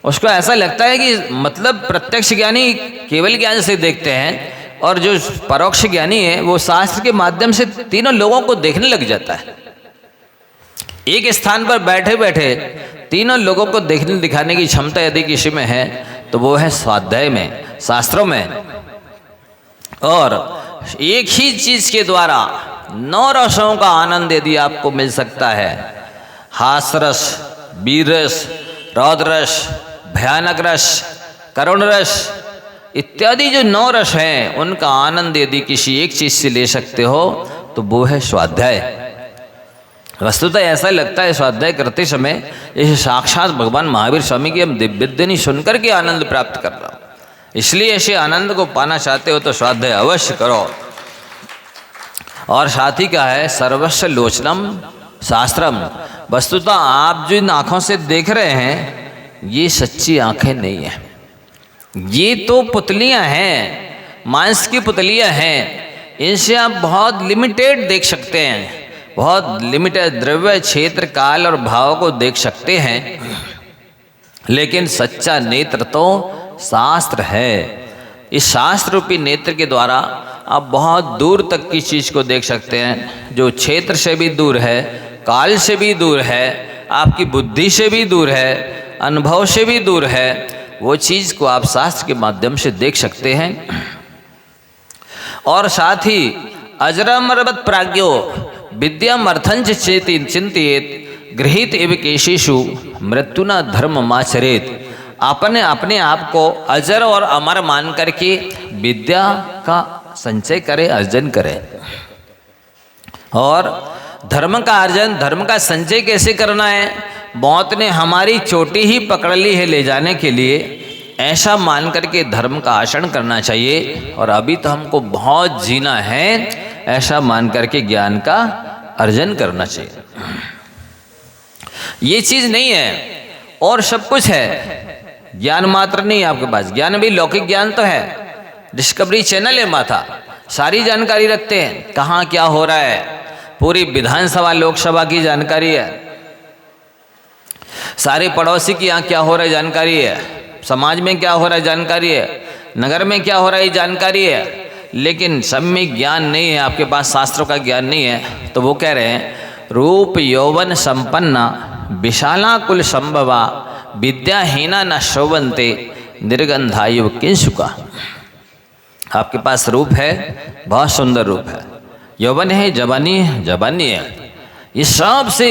Speaker 2: उसको ऐसा लगता है कि मतलब प्रत्यक्ष ज्ञानी केवल ज्ञान से देखते हैं, और जो परोक्ष ज्ञानी है वो शास्त्र के माध्यम से तीनों लोगों को देखने लग जाता है। एक स्थान पर बैठे बैठे तीनों लोगों को देखने दिखाने की क्षमता यदि किसी में है तो वो है स्वाध्याय में, शास्त्रों में। और एक ही चीज के द्वारा 9 रसों का आनंद यदि आपको मिल सकता है, हास रस, वीर रस, रौद्र रस, भयानक रस, करुण रस इत्यादि जो 9 रस हैं उनका आनंद यदि किसी एक चीज से ले सकते हो तो वो है स्वाध्याय। वस्तुतः ऐसा लगता है स्वाध्याय करते समय जैसे साक्षात भगवान महावीर स्वामी की हम दिव्यवाणी सुनकर के आनंद प्राप्त कर रहा हूँ। इसलिए ऐसे आनंद को पाना चाहते हो तो स्वाध्याय अवश्य करो। और साथ ही क्या है, सर्वस्व लोचनम शास्त्रम। वस्तुतः आप जिन आँखों से देख रहे हैं ये सच्ची आँखें नहीं है, ये तो पुतलियाँ हैं, मांस की पुतलियाँ हैं। इनसे आप बहुत लिमिटेड देख सकते हैं, बहुत लिमिटेड द्रव्य क्षेत्र काल और भाव को देख सकते हैं, लेकिन सच्चा नेत्र तो शास्त्र है। इस शास्त्र रूपी नेत्र के द्वारा आप बहुत दूर तक की चीज़ को देख सकते हैं, जो क्षेत्र से भी दूर है, काल से भी दूर है, आपकी बुद्धि से भी दूर है, अनुभव से भी दूर है। वो चीज़ को आप शास्त्र के माध्यम से देख सकते हैं। और साथ ही अजरामरवत प्राज्ञो विद्यामर्थंच चेति चिंतित गृहीत एव केशेषु मृत्युना धर्म माचरेत। आपने अपने आप को अजर और अमर मान करके विद्या का संचय करे, अर्जन करे। और धर्म का अर्जन, धर्म का संचय कैसे करना है? मौत ने हमारी चोटी ही पकड़ ली है ले जाने के लिए, ऐसा मान करके धर्म का आचरण करना चाहिए। और अभी तो हमको बहुत जीना है, ऐसा मान करके ज्ञान का अर्जन करना चाहिए। ये चीज़ नहीं है और सब कुछ है, ज्ञान मात्र नहीं है आपके पास। ज्ञान भी लौकिक ज्ञान तो है, डिस्कवरी चैनल है माथा, सारी जानकारी रखते हैं, कहाँ क्या हो रहा है, पूरी विधानसभा लोकसभा की जानकारी है, सारे पड़ोसी की यहाँ क्या हो रहा है जानकारी है, समाज में क्या हो रहा है जानकारी है, नगर में क्या हो रहा है जानकारी है। लेकिन सब में ज्ञान नहीं है, आपके पास शास्त्रों का ज्ञान नहीं है। तो वो कह रहे हैं रूप यौवन संपन्ना विशाला कुल संभवा विद्याहीना न शोभन्ते निर्गंधायु किंसुका। आपके पास रूप है, बहुत सुंदर रूप है, यौवन है, जवानी है, जवानी है, ये सब से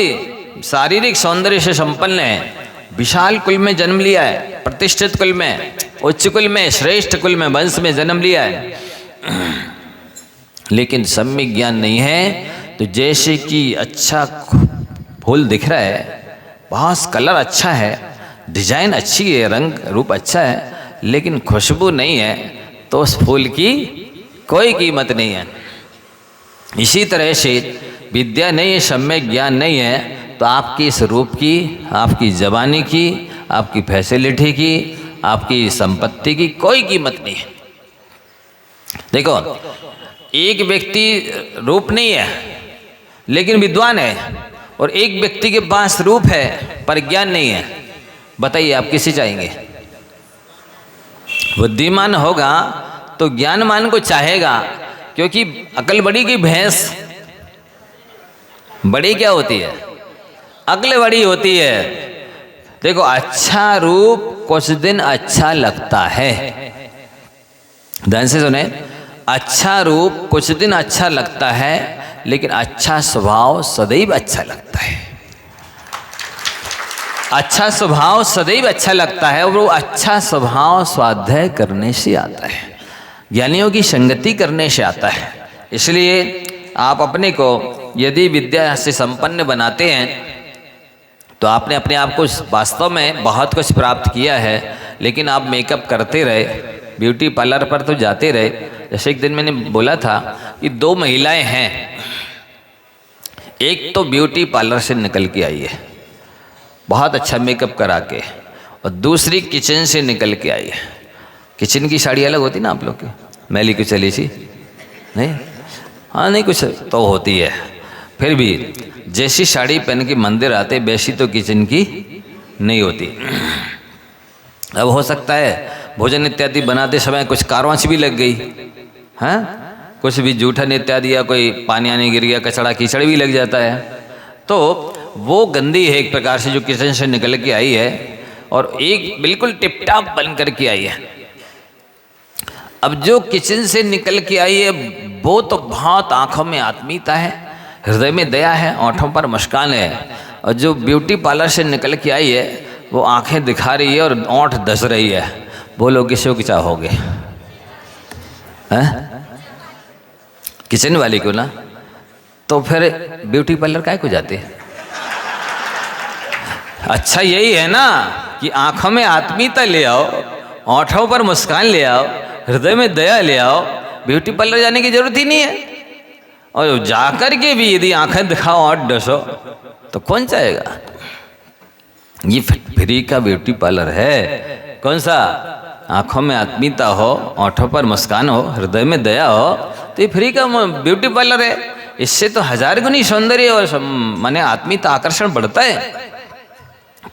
Speaker 2: शारीरिक सौंदर्य से संपन्न है। विशाल कुल में जन्म लिया है, प्रतिष्ठित कुल में, उच्च कुल में, श्रेष्ठ कुल में, वंश में जन्म लिया है, लेकिन सम्यक ज्ञान नहीं है। तो जैसे कि अच्छा फूल दिख रहा है, बहुत कलर अच्छा है, डिजाइन अच्छी है, रंग रूप अच्छा है, लेकिन खुशबू नहीं है, तो उस फूल की कोई कीमत नहीं है। इसी तरह से विद्या नहीं है, सम्यक ज्ञान नहीं है, तो आपकी इस रूप की, आपकी जवानी की, आपकी फैसिलिटी की, आपकी संपत्ति की कोई कीमत नहीं है। देखो, एक व्यक्ति रूप नहीं है लेकिन विद्वान है, और एक व्यक्ति के पास रूप है पर ज्ञान नहीं है। बताइए आप किसे चाहेंगे? बुद्धिमान होगा तो ज्ञानमान को चाहेगा, क्योंकि अकल बड़ी की भैंस बड़ी क्या होती है? अकल बड़ी होती है। देखो, अच्छा रूप कुछ दिन अच्छा लगता है, ध्यान से सुने, अच्छा रूप कुछ दिन अच्छा लगता है, लेकिन अच्छा स्वभाव सदैव अच्छा लगता है। अच्छा स्वभाव सदैव अच्छा लगता है, और वो अच्छा स्वभाव स्वाध्याय करने से आता है, ज्ञानियों की संगति करने से आता है। इसलिए आप अपने को यदि विद्या से संपन्न बनाते हैं तो आपने अपने आप को वास्तव में बहुत कुछ प्राप्त किया है, लेकिन आप मेकअप करते रहे, ब्यूटी पार्लर पर तो जाते रहे। जैसे एक दिन मैंने बोला था कि 2 महिलाएं हैं, एक तो ब्यूटी पार्लर से निकल के आई है बहुत अच्छा मेकअप करा के, और दूसरी किचन से निकल के आई है। किचन की साड़ी अलग होती ना आप लोग की, मैली को चली सी नहीं, हाँ नहीं कुछ तो होती है, फिर भी जैसी साड़ी पहन के मंदिर आते वैसी तो किचन की नहीं होती। अब हो सकता है भोजन इत्यादि बनाते समय कुछ कारवांच भी लग गई, हाँ कुछ भी जूठन इत्यादि या कोई पानी आने गिर गया, कचड़ा कीचड़ भी लग जाता है, तो वो गंदी है एक प्रकार से जो किचन से निकल के आई है, और एक बिल्कुल टिपटाप बन करके आई है। अब जो किचन से निकल के आई है वो तो बहुत आंखों में आत्मीयता है, हृदय में दया है, होठों पर मुस्कान है, और जो ब्यूटी पार्लर से निकल के आई है वो आंखें दिखा रही है और ओंठ धस रही है। बोलो किसी को क्या हो गए? किचन वाली को ना, तो फिर ब्यूटी पार्लर काहे को जाते हैं? अच्छा यही है ना कि आंखों में आत्मीयता ले आओ, होठों पर मुस्कान ले आओ, हृदय में दया ले आओ, ब्यूटी पार्लर जाने की जरूरत ही नहीं है। और जाकर के भी यदि आंखें दिखाओ और डसो तो कौन चाहेगा? ये फ्री का ब्यूटी पार्लर है। कौन सा? आंखों में आत्मीयता हो, होठों पर मुस्कान हो, हृदय में दया हो, तो ये फ्री का ब्यूटी पार्लर है। इससे तो 1000 गुनी सौंदर्य और माने आत्मीयता आकर्षण बढ़ता है।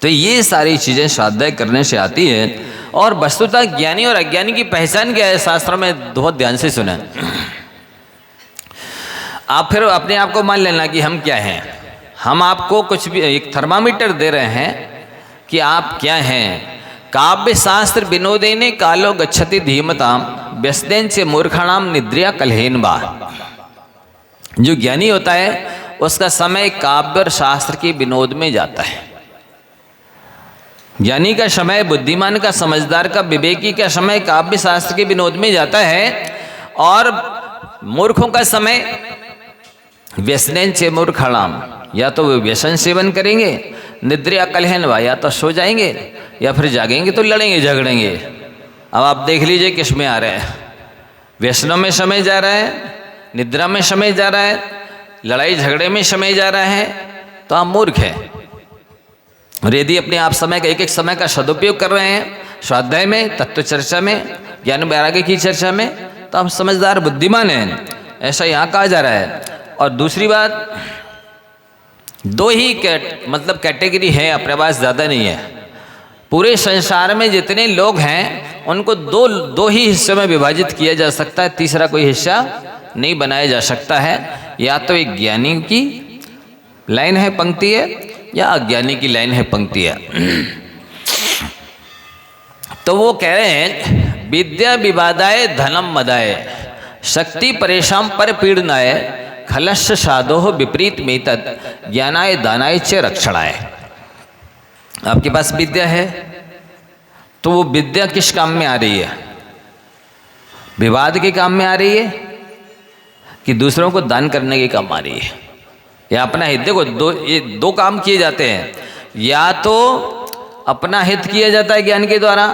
Speaker 2: तो ये सारी चीजें स्वाध्याय करने से आती है। और वस्तुतः ज्ञानी और अज्ञानी की पहचान क्या है, शास्त्रों में बहुत ध्यान से सुने। आप फिर अपने आप को मान लेना कि हम क्या हैं। हम आपको कुछ भी एक थर्मामीटर दे रहे हैं कि आप क्या हैं। काव्य शास्त्र विनोदेने कालो गच्छति धीमताम व्यस्तेन से मूर्खाणाम निद्रिया कलहेन बा। जो ज्ञानी होता है उसका समय काव्य और शास्त्र के विनोद में जाता है। ज्ञानी का समय, बुद्धिमान का, समझदार का, विवेकी का समय काव्य शास्त्र के विनोद में जाता है। और मूर्खों का समय व्यसनेन से मूर्खाणाम, या तो वे व्यसन सेवन करेंगे, निद्रा कलहन वा, या तो सो जाएंगे या फिर जागेंगे तो लड़ेंगे झगड़ेंगे। अब आप देख लीजिए किस में आ रहे हैं। व्यसनों में समय जा रहा है, निद्रा में समय जा रहा है, लड़ाई झगड़े में समय जा रहा है, तो आप मूर्ख हैं। और यदि अपने आप समय का एक समय का सदुपयोग कर रहे हैं स्वाध्याय में, तत्व चर्चा में, ज्ञान वैराग्य की चर्चा में, तो आप समझदार बुद्धिमान हैं, ऐसा यहाँ कहा जा रहा है। और दूसरी बात, 2 ही कैटेगरी है अपने पास, ज़्यादा नहीं है। पूरे संसार में जितने लोग हैं उनको दो ही हिस्सों में विभाजित किया जा सकता है, तीसरा कोई हिस्सा नहीं बनाया जा सकता है। या तो एक ज्ञानी की लाइन है, पंक्ति है, या अज्ञानी की लाइन है, पंक्ति है। तो वो कह रहे हैं विद्या विवादाय धनम मदाय शक्ति परेशान पर पीड़नाय खलस्य साधो विपरीत मेतद ज्ञानाय दानाय च रक्षणाय। आपके पास विद्या है तो वो विद्या किस काम में आ रही है? विवाद के काम में आ रही है कि दूसरों को दान करने के काम आ रही है, या अपना हित? देखो ये दो काम किए जाते हैं, या तो अपना हित किया जाता है ज्ञान के द्वारा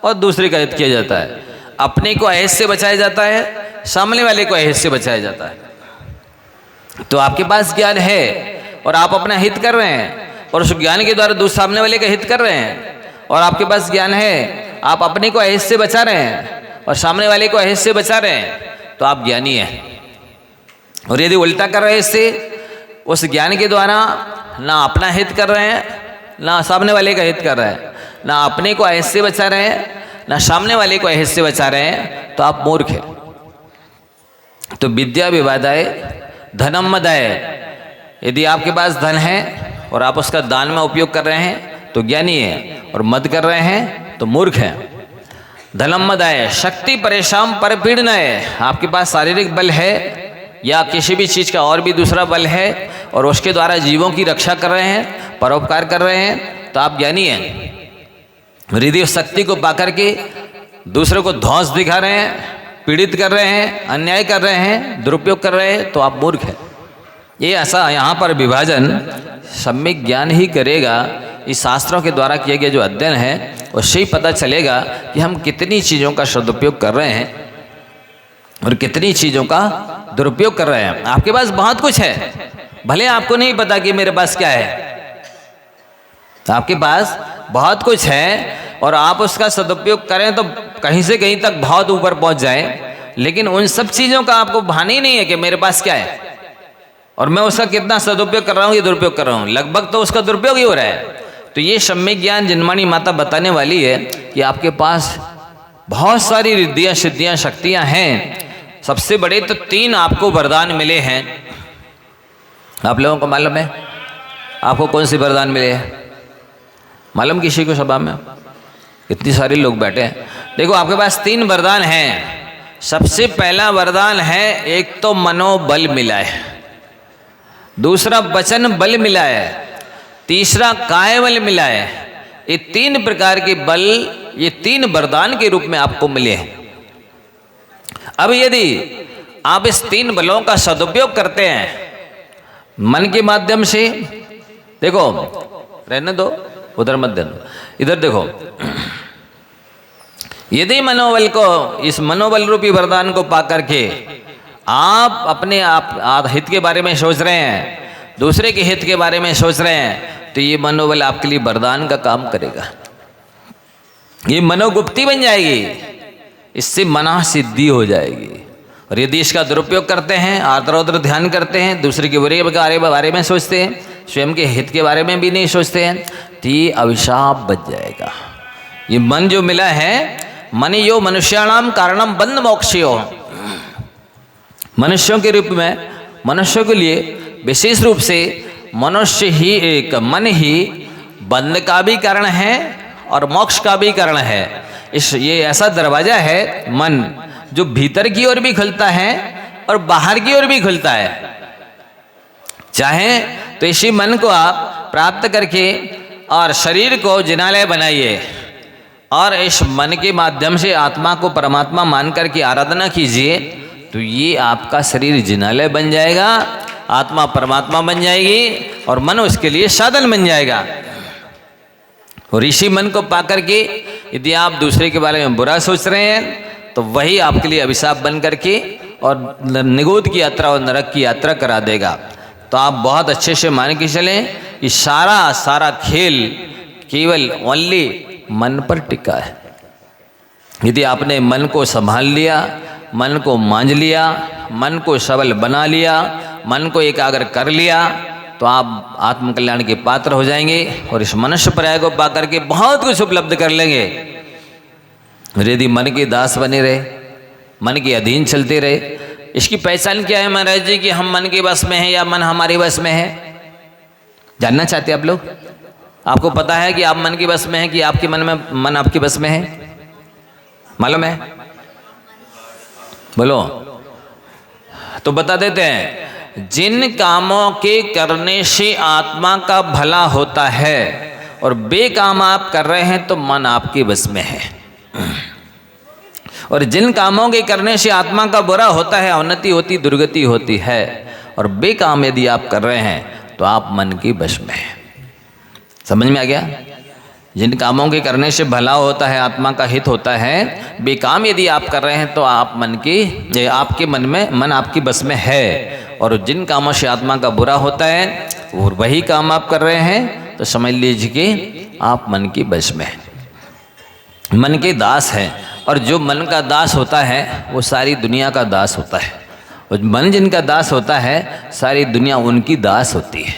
Speaker 2: और दूसरे का हित किया जाता है। अपने को अहित से बचाया जाता है, सामने वाले को अहित से बचाया जाता है। तो आपके पास ज्ञान है और आप अपना हित कर रहे हैं, और उस ज्ञान के द्वारा दूसरे सामने वाले का हित कर रहे हैं। और आपके पास ज्ञान है, आप अपने को अहित से बचा रहे हैं और सामने वाले को अहित से बचा रहे हैं, तो आप ज्ञानी हैं। और यदि उल्टा कर रहे हैं, इससे उस ज्ञान के द्वारा ना अपना हित कर रहे हैं, ना सामने वाले का हित कर रहे हैं, ना अपने को अहित से बचा रहे हैं, ना सामने वाले को अहित से बचा रहे हैं, तो आप मूर्ख हैं। तो विद्या विवादाय धनम मदाय, यदि आपके पास धन है और आप उसका दान में उपयोग कर रहे हैं तो ज्ञानी है, और मद कर रहे हैं तो मूर्ख हैं। धनमदाय शक्ति परेशान पर पीड़नाय, आपके पास शारीरिक बल है या किसी भी चीज़ का और भी दूसरा बल है और उसके द्वारा जीवों की रक्षा कर रहे हैं, परोपकार कर रहे हैं, तो आप ज्ञानी हैं। हृदय शक्ति को पाकर के दूसरों को ध्वंस दिखा रहे हैं, पीड़ित कर रहे हैं, अन्याय कर रहे हैं, दुरुपयोग कर रहे हैं, तो आप मूर्ख हैं। ये ऐसा यहाँ पर विभाजन सम्यक ज्ञान ही करेगा। इस शास्त्रों के द्वारा किए गए जो अध्ययन है उससे ही पता चलेगा कि हम कितनी चीज़ों का सदुपयोग कर रहे हैं और कितनी चीज़ों का दुरुपयोग कर रहे हैं। आपके पास बहुत कुछ है, भले आपको नहीं पता कि मेरे पास क्या है। आपके पास बहुत कुछ है और आप उसका सदुपयोग करें तो कहीं से कहीं तक बहुत ऊपर पहुंच जाए, लेकिन उन सब चीज़ों का आपको भान ही नहीं है कि मेरे पास क्या है और मैं उसका कितना सदुपयोग कर रहा हूँ या दुरुपयोग कर रहा हूँ। लगभग तो उसका दुरुपयोग ही हो रहा है। तो ये सम्यक ज्ञान जिनवाणी माता बताने वाली है कि आपके पास बहुत सारी रिद्धियाँ, सिद्धियाँ, शक्तियाँ हैं। सबसे बड़े तो 3 आपको वरदान मिले हैं। आप लोगों को मालूम है आपको कौन सी वरदान मिले हैं? मालूम किसी को सभा में? इतनी सारे लोग बैठे हैं। देखो आपके पास 3 वरदान हैं। सबसे पहला वरदान है, एक तो मनोबल मिला है, दूसरा वचन बल मिला है, तीसरा काय बल मिला है। ये 3 प्रकार के बल, ये 3 वरदान के रूप में आपको मिले हैं। अब यदि आप इस 3 बलों का सदुपयोग करते हैं मन के माध्यम से, देखो रहने दो, उधर मत देना, इधर देखो, यदि मनोबल को, इस मनोबल रूपी वरदान को पा करके आप अपने आप हित के बारे में सोच रहे हैं, दूसरे के हित के बारे में सोच रहे हैं, तो ये मनोबल आपके लिए वरदान का काम करेगा। ये मनोगुप्ती बन जाएगी, इससे मना सिद्धि हो जाएगी। और यदि इसका दुरुपयोग करते हैं, आर्द्र ध्यान करते हैं, दूसरे के बुरे के बारे में सोचते हैं, स्वयं के हित के बारे में भी नहीं सोचते हैं, तो ये अभिशाप बच जाएगा। ये मन जो मिला है, मन यो मनुष्याणाम कारणम बंध मोक्षयो, मनुष्यों के रूप में, मनुष्यों के लिए विशेष रूप से मनुष्य ही, एक मन ही बंध का भी कारण है और मोक्ष का भी कारण है। ये ऐसा दरवाजा है मन, जो भीतर की ओर भी खुलता है और बाहर की ओर भी खुलता है। चाहे तो इसी मन को आप प्राप्त करके और शरीर को जिनालय बनाइए और इस मन के माध्यम से आत्मा को परमात्मा मान करके आराधना कीजिए, तो ये आपका शरीर जिनालय बन जाएगा, आत्मा परमात्मा बन जाएगी और मन उसके लिए साधन बन जाएगा। और इसी मन को पाकर के यदि आप दूसरे के बारे में बुरा सोच रहे हैं, तो वही आपके लिए अभिशाप बन करके और निगोद की यात्रा और नरक की यात्रा करा देगा। तो आप बहुत अच्छे से मान के चलें कि सारा खेल केवल ओनली मन पर टिका है। यदि आपने मन को संभाल लिया, मन को मांझ लिया, मन को सबल बना लिया, मन को एकाग्र कर लिया, तो आप आत्मकल्याण के पात्र हो जाएंगे और इस मनुष्य पर्याय को पाकर के बहुत कुछ उपलब्ध कर लेंगे। यदि मन के दास बने रहे, मन के अधीन चलते रहे, इसकी पहचान क्या है महाराज जी कि हम मन के बस में हैं या मन हमारे बस में है? जानना चाहते हैं आप लोग? आपको पता है कि आप मन के बस में हैं कि आपके मन आपके बस में है? मालूम है? बोलो। तो बता देते हैं, जिन कामों के करने से आत्मा का भला होता है और बेकाम आप कर रहे हैं तो मन आपके बस में है, और जिन कामों के करने से आत्मा का बुरा होता है, उन्नति होती, दुर्गति होती है, और बेकाम यदि आप कर रहे हैं तो आप मन के बस में हैं। समझ में आ गया? जिन कामों के करने से भला होता है, आत्मा का हित होता है, बेकाम यदि आप कर रहे हैं तो आप आपके मन आपकी बस में है, और जिन कामों से आत्मा का बुरा होता है और वही काम आप कर रहे हैं, तो समझ लीजिए कि आप मन की बस में हैं, मन के दास हैं। और जो मन का दास होता है वो सारी दुनिया का दास होता है, और मन जिनका दास होता है सारी दुनिया उनकी दास होती है।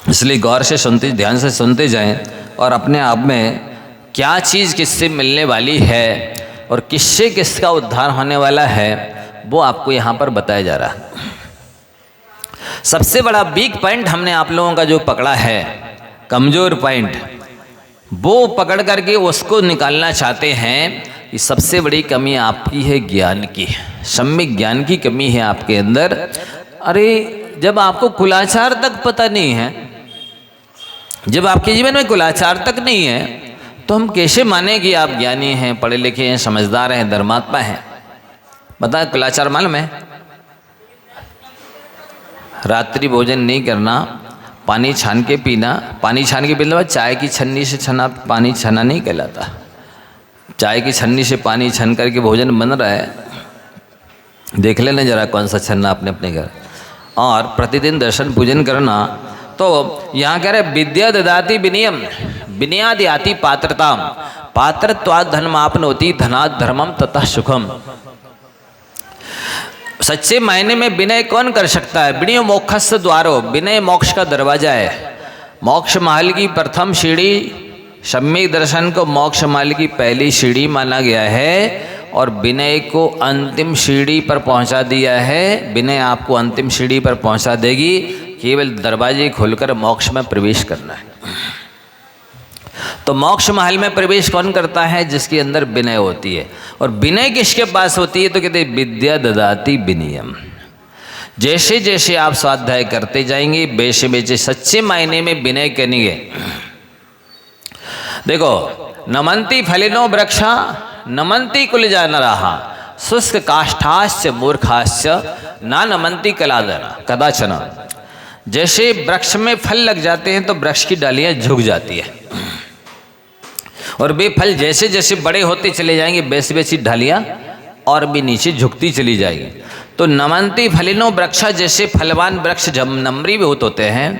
Speaker 2: इसलिए गौर से सुनते, ध्यान से सुनते जाएं और अपने आप में क्या चीज़ किससे मिलने वाली है और किससे किसका उद्धार होने वाला है, वो आपको यहाँ पर बताया जा रहा है। सबसे बड़ा वीक पॉइंट हमने आप लोगों का जो पकड़ा है, कमज़ोर पॉइंट, वो पकड़ करके उसको निकालना चाहते हैं कि सबसे बड़ी कमी आपकी है ज्ञान की, सम्यक ज्ञान की कमी है आपके अंदर। अरे जब आपको कुलाचार तक पता नहीं है, जब आपके जीवन में कुलाचार तक नहीं है, तो हम कैसे माने कि आप ज्ञानी हैं, पढ़े लिखे हैं, समझदार हैं, धर्मात्मा हैं? बता, कुलाचार मालूम है? रात्रि भोजन नहीं करना, पानी छान के पीना। पानी छान के पीना चाय की छन्नी से छना पानी छना नहीं कहलाता। चाय की छन्नी से पानी छन करके भोजन बन रहा है, देख लेना जरा कौन सा छन्ना अपने अपने घर। और प्रतिदिन दर्शन पूजन करना। तो यहाँ कह रहे विद्या ददाति विनियम विनयाद याति पात्रता पात्रत्वाद धर्मापनोति धनाद धर्मम ततः सुखम। सच्चे मायने में विनय कौन कर सकता है? विनय मोक्षस्य द्वारो, विनय मोक्ष का दरवाजा है। मोक्ष महल की प्रथम सीढ़ी, सम्यक दर्शन को मोक्ष महल की पहली सीढ़ी माना गया है और विनय को अंतिम सीढ़ी पर पहुंचा दिया है। विनय आपको अंतिम सीढ़ी पर पहुंचा देगी, केवल दरवाजे खोलकर मोक्ष में प्रवेश करना है। तो मोक्ष महल में प्रवेश कौन करता है? जिसके अंदर विनय होती है। और विनय किसके पास होती है? तो कहते हैं विद्या ददाति विनियम। जैसे जैसे आप स्वाध्याय करते जाएंगे, वैसे वैसे सच्चे मायने में विनय करेंगे। देखो, नमन्ति फलिनो वृक्षा नमन्ति कुलजा नराः शुष्क काष्ठाश्च मूर्खाश्च ना नमन्ति कदाचन। जैसे वृक्ष में फल लग जाते हैं तो वृक्ष की डालियां झुक जाती है, और वे फल जैसे जैसे बड़े होते चले जाएंगे वैसे वैसी डालियां और भी नीचे झुकती चली जाएगी। तो नमन्ति फलिनो वृक्षा, जैसे फलवान वृक्ष जब नम्री बहुत होते हैं,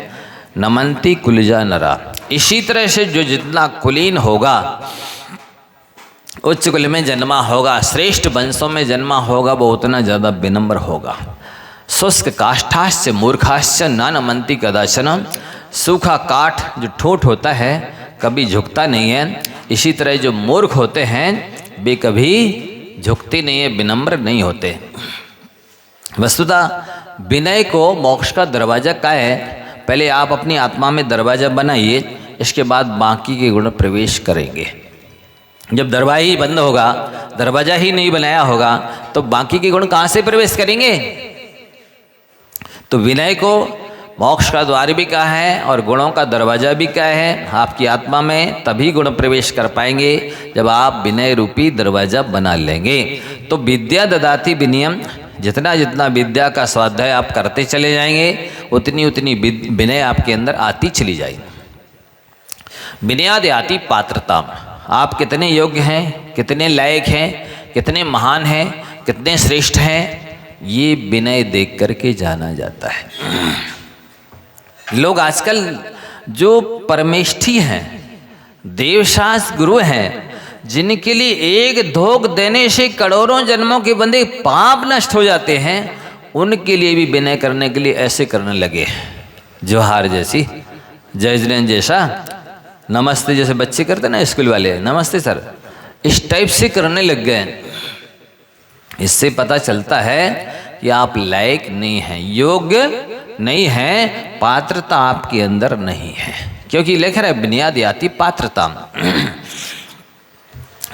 Speaker 2: नमन्ति कुलजा नरा। इसी तरह से जो जितना कुलीन होगा, उच्च कुल में जन्मा होगा, श्रेष्ठ वंशों में जन्मा होगा, वो उतना ज़्यादा विनम्र होगा। शुष्क काष्ठाश्च मूर्खाश्च ना नमन्ति कदाचन। सूखा काठ जो ठोठ होता है कभी झुकता नहीं है, इसी तरह जो मूर्ख होते हैं वे कभी झुकते नहीं है, विनम्र नहीं होते। वस्तुतः विनय को मोक्ष का दरवाजा क्या है? पहले आप अपनी आत्मा में दरवाजा बनाइए, इसके बाद बाकी के गुण प्रवेश करेंगे। जब दरवाजा ही बंद होगा, दरवाजा ही नहीं बनाया होगा, तो बाकी के गुण कहाँ से प्रवेश करेंगे? तो विनय को मोक्ष का द्वार भी कहा है और गुणों का दरवाजा भी कहा है। आपकी आत्मा में तभी गुण प्रवेश कर पाएंगे जब आप विनय रूपी दरवाजा बना लेंगे। तो विद्या ददाति विनियम, जितना जितना विद्या का स्वाध्याय आप करते चले जाएंगे, उतनी उतनी विनय आपके अंदर आती चली जाएगी। विनयाद याति पात्रता, आप कितने योग्य हैं, कितने लायक हैं, कितने महान हैं, कितने श्रेष्ठ हैं, ये विनय देख करके जाना जाता है। लोग आजकल जो परमेष्ठी हैं, देवशास्त्र गुरु हैं, जिनके लिए एक धोख देने से करोड़ों जन्मों के बंदे पाप नष्ट हो जाते हैं, उनके लिए भी विनय करने के लिए ऐसे करने लगे। जोहार जैसी, जय जैन जैसा, नमस्ते जैसे बच्चे करते ना स्कूल वाले, नमस्ते सर, इस टाइप से करने लग गए। इससे पता चलता है कि आप लायक नहीं हैं, योग्य नहीं है, पात्रता आपके अंदर नहीं है। क्योंकि लिख रहा है विनयाद याति पात्रता,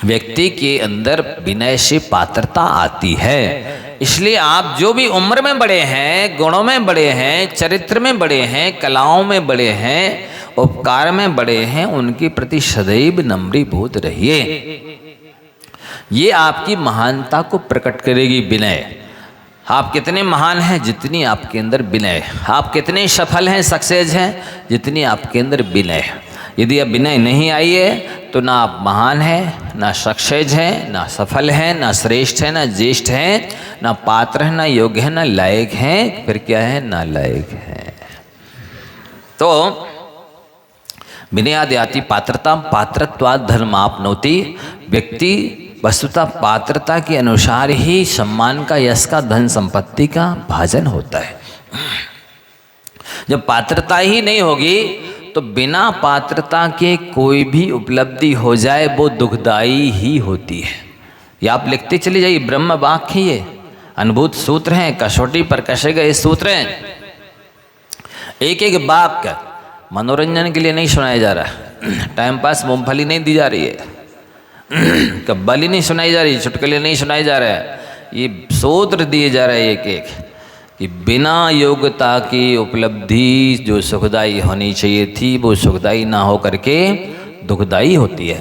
Speaker 2: व्यक्ति के अंदर विनय से पात्रता आती है। इसलिए आप जो भी उम्र में बड़े हैं, गुणों में बड़े हैं, चरित्र में बड़े हैं, कलाओं में बड़े हैं, उपकार में बड़े हैं, उनके प्रति सदैव नम्रीभूत रहिए। ये आपकी महानता को प्रकट करेगी विनय। आप कितने महान हैं, जितनी आपके अंदर विनय। आप कितने सफल हैं, सक्सेस हैं, जितनी आपके अंदर विनय। यदि आप विनय नहीं आई है तो ना आप महान हैं, ना सक्सेस हैं, ना सफल हैं, ना श्रेष्ठ हैं, ना ज्येष्ठ हैं, ना पात्र हैं, ना योग्य हैं, ना लायक हैं। फिर क्या है? ना लायक हैं। तो विनयाद याति पात्रता पात्रत्वाद धर्मापनोति। व्यक्ति वस्तुतः पात्रता के अनुसार ही सम्मान का, यश का, धन संपत्ति का भाजन होता है। जब पात्रता ही नहीं होगी तो बिना पात्रता के कोई भी उपलब्धि हो जाए वो दुखदायी ही होती है। ये आप लिखते चले जाइए, ब्रह्म वाक्य ये अनुभूत सूत्र हैं, कसौटी पर कसे गए सूत्र हैं। एक एक वाक्य मनोरंजन के लिए नहीं सुनाया जा रहा, टाइम पास मूंगफली नहीं दी जा रही है, कव्वाली नहीं सुनाई जा रही, चुटकुले नहीं सुनाए जा रहे हैं, ये सूत्र दिए जा रहे हैं एक एक कि बिना योग्यता की उपलब्धि जो सुखदाई होनी चाहिए थी वो सुखदाई ना हो करके दुखदाई होती है।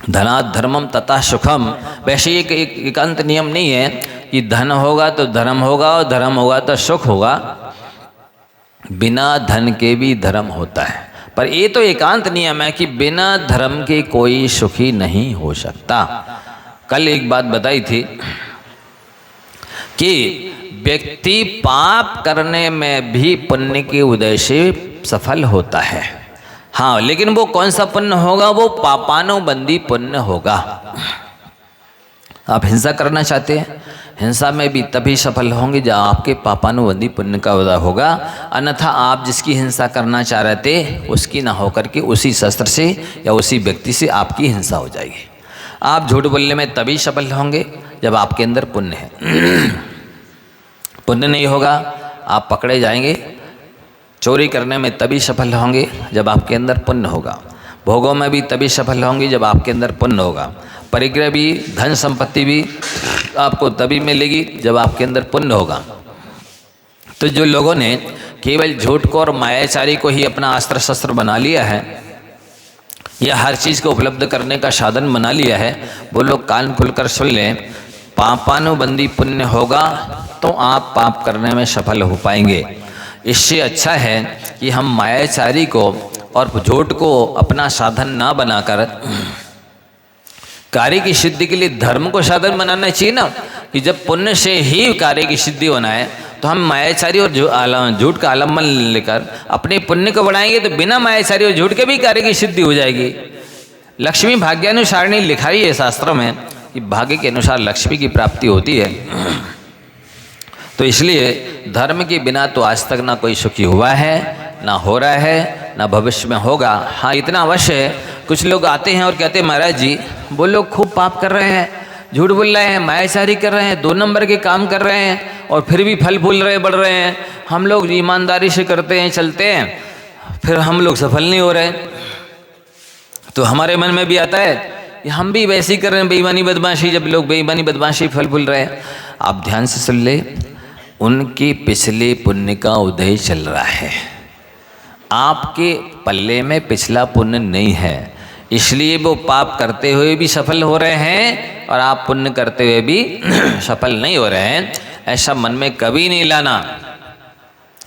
Speaker 2: धनात् धर्मम तथा सुखम, वैसे एक एकांत नियम नहीं है कि धन होगा तो धर्म होगा और धर्म होगा तो सुख होगा, बिना धन के भी धर्म होता है, पर ये तो एकांत नियम है कि बिना धर्म के कोई सुखी नहीं हो सकता। कल एक बात बताई थी कि व्यक्ति पाप करने में भी पुण्य के उदय से सफल होता है, हाँ, लेकिन वो कौन सा पुण्य होगा? वो पापानुबंधी पुण्य होगा। आप हिंसा करना चाहते हैं, हिंसा में भी तभी सफल होंगे जब आपके पापानुबंधी पुण्य का उदय होगा, अन्यथा आप जिसकी हिंसा करना चाह रहे थे उसकी ना होकर के उसी शस्त्र से या उसी व्यक्ति से आपकी हिंसा हो जाएगी। आप झूठ बोलने में तभी सफल होंगे जब आपके अंदर पुण्य है। पुण्य नहीं होगा, आप पकड़े जाएंगे। चोरी करने में तभी सफल होंगे जब आपके अंदर पुण्य होगा। भोगों में भी तभी सफल होंगे जब आपके अंदर पुण्य होगा। परिग्रह भी, धन संपत्ति भी आपको तभी मिलेगी जब आपके अंदर पुण्य होगा। तो जो लोगों ने केवल झूठ को और मायाचारी को ही अपना अस्त्र शस्त्र बना लिया है या हर चीज़ को उपलब्ध करने का साधन बना लिया है, वो लोग कान खुलकर सुन लें, पापानुबंधी पुण्य होगा तो आप पाप करने में सफल हो पाएंगे। इससे अच्छा है कि हम मायाचारी को और झूठ को अपना साधन ना बनाकर कार्य की सिद्धि के लिए धर्म को साधन बनाना चाहिए ना, कि जब पुण्य से ही कार्य की सिद्धि होना है तो हम मायाचारी और झूठ का आलम्बन लेकर अपने पुण्य को बढ़ाएंगे तो बिना मायाचारी और झूठ के भी कार्य की सिद्धि हो जाएगी। लक्ष्मी भाग्यानुसारिणी लिखाई है शास्त्रों में कि भाग्य के अनुसार लक्ष्मी की प्राप्ति होती है। तो इसलिए धर्म के बिना तो आज तक ना कोई सुखी हुआ है, ना हो रहा है, ना भविष्य में होगा। हाँ, इतना अवश्य है, कुछ लोग आते हैं और कहते हैं महाराज जी वो लोग खूब पाप कर रहे हैं, झूठ बोल रहे हैं, मायाचारी कर रहे हैं, 2 नंबर के काम कर रहे हैं और फिर भी फल फूल रहे, बढ़ रहे हैं। हम लोग ईमानदारी से करते हैं, चलते हैं, फिर हम लोग सफल नहीं हो रहे। तो हमारे मन में भी आता है कि हम भी वैसे ही कर रहे हैं, बेईमानी बदमाशी, जब लोग बेईमानी बदमाशी फल फूल रहे हैं। आप ध्यान से सुन ले, उनके पिछले पुण्य का उदय चल रहा है, आपके पल्ले में पिछला पुण्य नहीं है, इसलिए वो पाप करते हुए भी सफल हो रहे हैं और आप पुण्य करते हुए भी सफल नहीं हो रहे हैं। ऐसा मन में कभी नहीं लाना।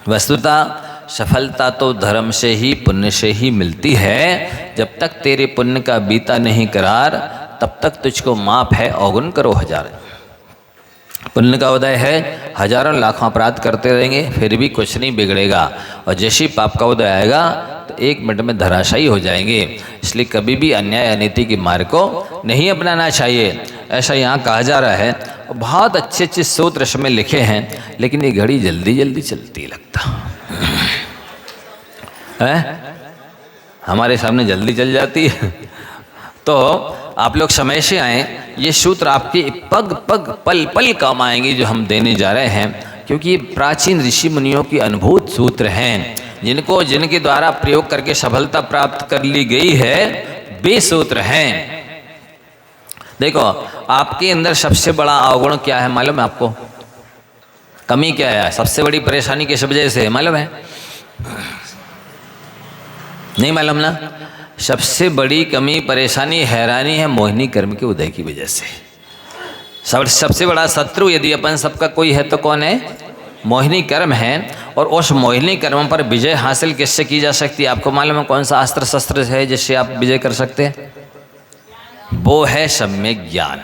Speaker 2: वस्तुतः सफलता तो धर्म से ही, पुण्य से ही मिलती है। जब तक तेरे पुण्य का बीता नहीं करार, तब तक तुझको माफ है अवगुण करो हजार। पुण्य का उदय है, हजारों लाखों अपराध करते रहेंगे फिर भी कुछ नहीं बिगड़ेगा, और जैसे ही पाप का उदय आएगा तो 1 मिनट में धराशायी हो जाएंगे। इसलिए कभी भी अन्याय अनीति के मार्ग को नहीं अपनाना चाहिए, ऐसा यहाँ कहा जा रहा है। और बहुत अच्छे अच्छे सूत्र इसमें लिखे हैं, लेकिन ये घड़ी जल्दी जल्दी चलती लगता है, हमारे सामने जल्दी चल जाती है। तो आप लोग समय से आए, ये सूत्र आपके पग पग पल पल काम आएंगे जो हम देने जा रहे हैं, क्योंकि ये प्राचीन ऋषि मुनियों की अनुभूत सूत्र हैं, जिनके द्वारा प्रयोग करके सफलता प्राप्त कर ली गई है, वे सूत्र हैं। देखो, आपके अंदर सबसे बड़ा अवगुण क्या है मालूम है आपको? कमी क्या है? सबसे बड़ी परेशानी किस वजह से मालूम है? नहीं मालूम ना? सबसे बड़ी कमी, परेशानी, हैरानी है मोहिनी कर्म के उदय की वजह से। सबसे बड़ा शत्रु यदि अपन सबका कोई है तो कौन है? मोहिनी कर्म है। और उस मोहिनी कर्म पर विजय हासिल किससे की जा सकती है? आपको मालूम है कौन सा अस्त्र शस्त्र है जिससे आप विजय कर सकते हैं? वो है सम्यक ज्ञान।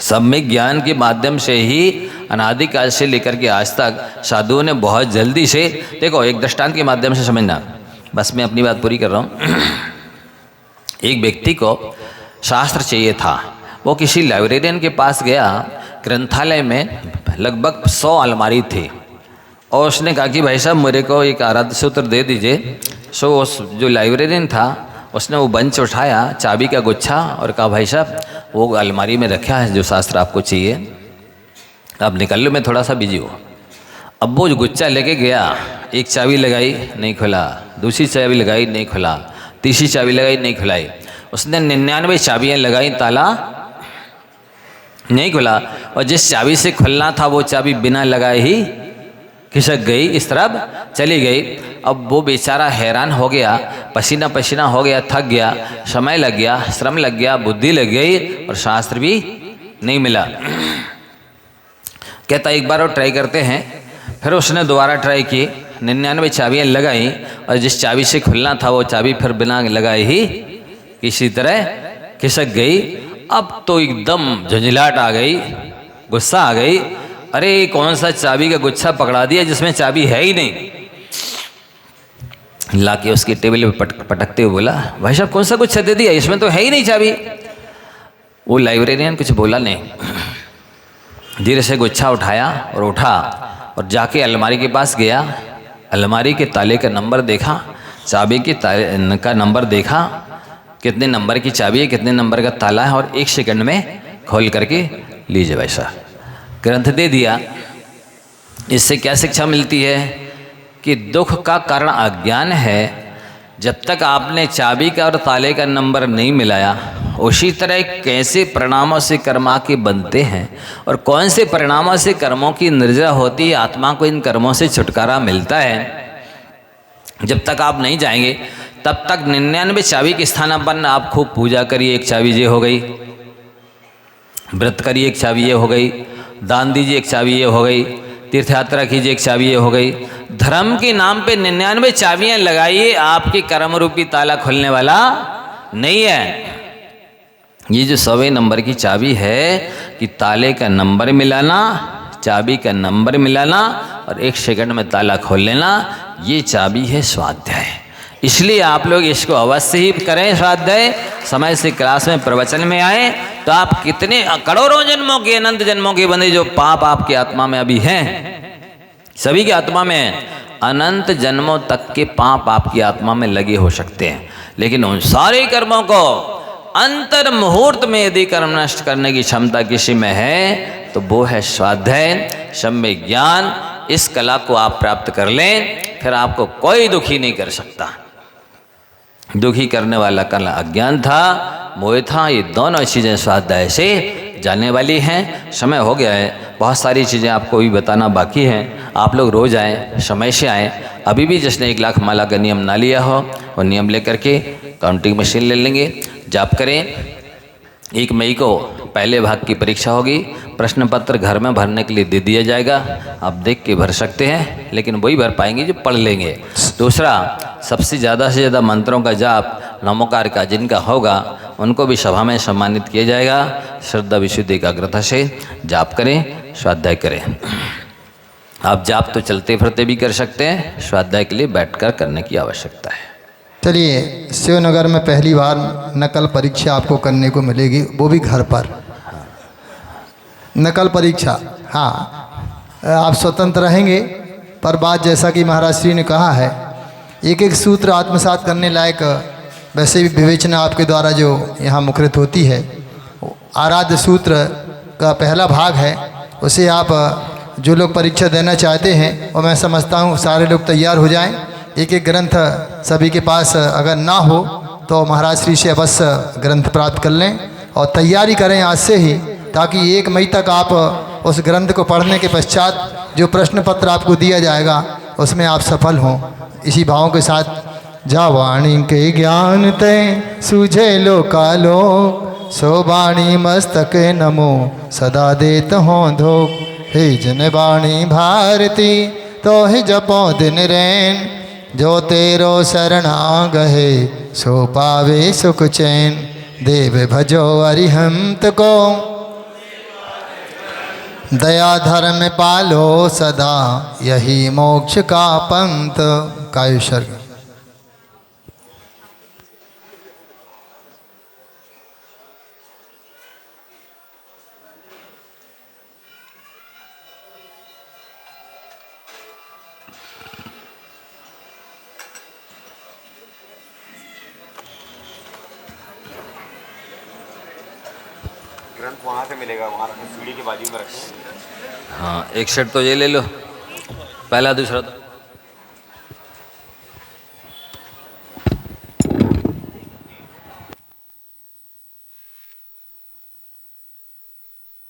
Speaker 2: सम्यक ज्ञान के माध्यम से ही अनादिकाल से लेकर के आज तक साधुओं ने बहुत जल्दी से, देखो एक दृष्टांत के माध्यम से समझना, बस मैं अपनी बात पूरी कर रहा हूँ। एक व्यक्ति को शास्त्र चाहिए था, वो किसी लाइब्रेरियन के पास गया। ग्रंथालय में लगभग 100 अलमारी थी और उसने कहा कि भाई साहब मेरे को एक आराध्य सूत्र दे दीजिए। सो उस जो लाइब्रेरियन था उसने वो बंच उठाया, चाबी का गुच्छा, और कहा भाई साहब वो अलमारी में रखा है जो शास्त्र आपको चाहिए, आप निकल लो, मैं थोड़ा सा बिजी हूँ। अब वो जो गुच्छा लेके गया, एक चाबी लगाई नहीं खुला, दूसरी चाबी लगाई नहीं खुला, तीसरी चाबी लगाई नहीं खुलाई, उसने 99 चाबियाँ लगाई, ताला नहीं खुला। और जिस चाबी से खुलना था वो चाबी बिना लगाए ही खिसक गई, इस तरफ चली गई। अब वो बेचारा हैरान हो गया, पसीना पसीना हो गया, थक गया, समय लग गया, श्रम लग गया, बुद्धि लग गई और शास्त्र भी नहीं मिला। कहता एक बार और ट्राई करते हैं। फिर उसने दोबारा ट्राई की, 99 चाबियाँ लगाई और जिस चाबी से खुलना था वो चाबी फिर बिना लगाए ही किसी तरह खिसक गई। अब तो एकदम झंझलाहट आ गई, गुस्सा आ गई, अरे कौन सा चाबी का गुच्छा पकड़ा दिया जिसमें चाबी है ही नहीं। लाके उसकी टेबल पे पटकते हुए बोला, भाई साहब कौन सा गुच्छा दे दिया, इसमें तो है ही नहीं चाबी। वो लाइब्रेरियन कुछ बोला नहीं, धीरे से गुच्छा उठाया और उठा और जाके अलमारी के पास गया, अलमारी के ताले का नंबर देखा, चाबी के ताले का नंबर देखा, कितने नंबर की चाबी है, कितने नंबर का ताला है, और 1 सेकंड में खोल करके लीजिए भाई साहब, ग्रंथ दे दिया। इससे क्या शिक्षा मिलती है कि दुख का कारण अज्ञान है। जब तक आपने चाबी का और ताले का नंबर नहीं मिलाया, उसी तरह कैसे परिणामों से कर्मा के बनते हैं और कौन से परिणामों से कर्मों की निर्जरा होती है, आत्मा को इन कर्मों से छुटकारा मिलता है, जब तक आप नहीं जाएंगे तब तक 99 चाबी के स्थानापन्न आप खूब पूजा करिए, एक चाबी ये हो गई, व्रत करिए एक चाबी ये हो गई, दान दीजिए एक चाबी ये हो गई, तीर्थ यात्रा कीजिए एक चाबी ये हो गई। धर्म के नाम पे 99 चाबियां लगाइए, आपके कर्म रूपी ताला खुलने वाला नहीं है। ये जो 100वें नंबर की चाबी है कि ताले का नंबर मिलाना, चाबी का नंबर मिलाना और 1 सेकंड में ताला खोल लेना, ये चाबी है स्वाध्याय। इसलिए आप लोग इसको अवश्य ही करें स्वाध्याय, समय से क्लास में प्रवचन में आए तो आप कितने करोड़ों जन्मों के, अनंत जन्मों के बंदे जो पाप आपके आत्मा में अभी हैं, सभी की आत्मा में अनंत जन्मों तक के पाप आपकी आत्मा में लगे हो सकते हैं, लेकिन उन सारे कर्मों को अंतर मुहूर्त में यदि कर्म नष्ट करने की क्षमता किसी में है तो वो है स्वाध्याय, सम्य ज्ञान। इस कला को आप प्राप्त कर लें, फिर आपको कोई दुखी नहीं कर सकता। दुखी करने वाला कल अज्ञान था, मोह था, ये दोनों चीज़ें स्वाध्याय से जाने वाली हैं। समय हो गया है, बहुत सारी चीज़ें आपको भी बताना बाकी हैं। आप लोग रोज़ आएँ, समय से आएँ। अभी भी जिसने 1 लाख माला का नियम ना लिया हो वो नियम लेकर के काउंटिंग मशीन ले लेंगे, जाप करें। 1 मई को पहले भाग की परीक्षा होगी, प्रश्न पत्र घर में भरने के लिए दे दिया जाएगा, आप देख के भर सकते हैं, लेकिन वही भर पाएंगे जो पढ़ लेंगे। दूसरा, सबसे ज़्यादा से ज़्यादा मंत्रों का जाप नमोकार का जिनका होगा उनको भी सभा में सम्मानित किया जाएगा। श्रद्धा विशुद्धि एकाग्रता से जाप करें, स्वाध्याय करें। आप जाप तो चलते फिरते भी कर सकते हैं, स्वाध्याय के लिए बैठकर करने की आवश्यकता है।
Speaker 3: चलिए, शिवनगर में पहली बार नकल परीक्षा आपको करने को मिलेगी, वो भी घर पर। नकल परीक्षा, हाँ, आप स्वतंत्र रहेंगे, पर बात जैसा कि महाराज श्री ने कहा है, एक एक सूत्र आत्मसात करने लायक वैसे भी विवेचना आपके द्वारा जो यहाँ मुखरित होती है, आराध्य सूत्र का पहला भाग है, उसे आप जो लोग परीक्षा देना चाहते हैं और मैं समझता हूँ सारे लोग तैयार हो जाएं। एक एक ग्रंथ सभी के पास अगर ना हो तो महाराज श्री से अवश्य ग्रंथ प्राप्त कर लें और तैयारी करें आज से ही, ताकि 1 मई तक आप उस ग्रंथ को पढ़ने के पश्चात जो प्रश्न पत्र आपको दिया जाएगा उसमें आप सफल हों। इसी भावों के साथ, जा वाणी के ज्ञान ते सूझे लो कालो, सो वाणी मस्तक नमो सदा देत हों धो, हे जन वाणी भारती तो ही जपो दिन रैन, जो तेरो शरणा गहे सो पावे सुख चैन, देव भजो अरिहंत को दया धर्म पालो सदा, यही मोक्ष का पंथ। कायु सर्ग।
Speaker 4: ग्रंथ वहाँ से मिलेगा, वहाँ सीढ़ी के बाजू में रखें।
Speaker 2: हाँ, एक सेट तो ये ले लो। पहला दूसरा तो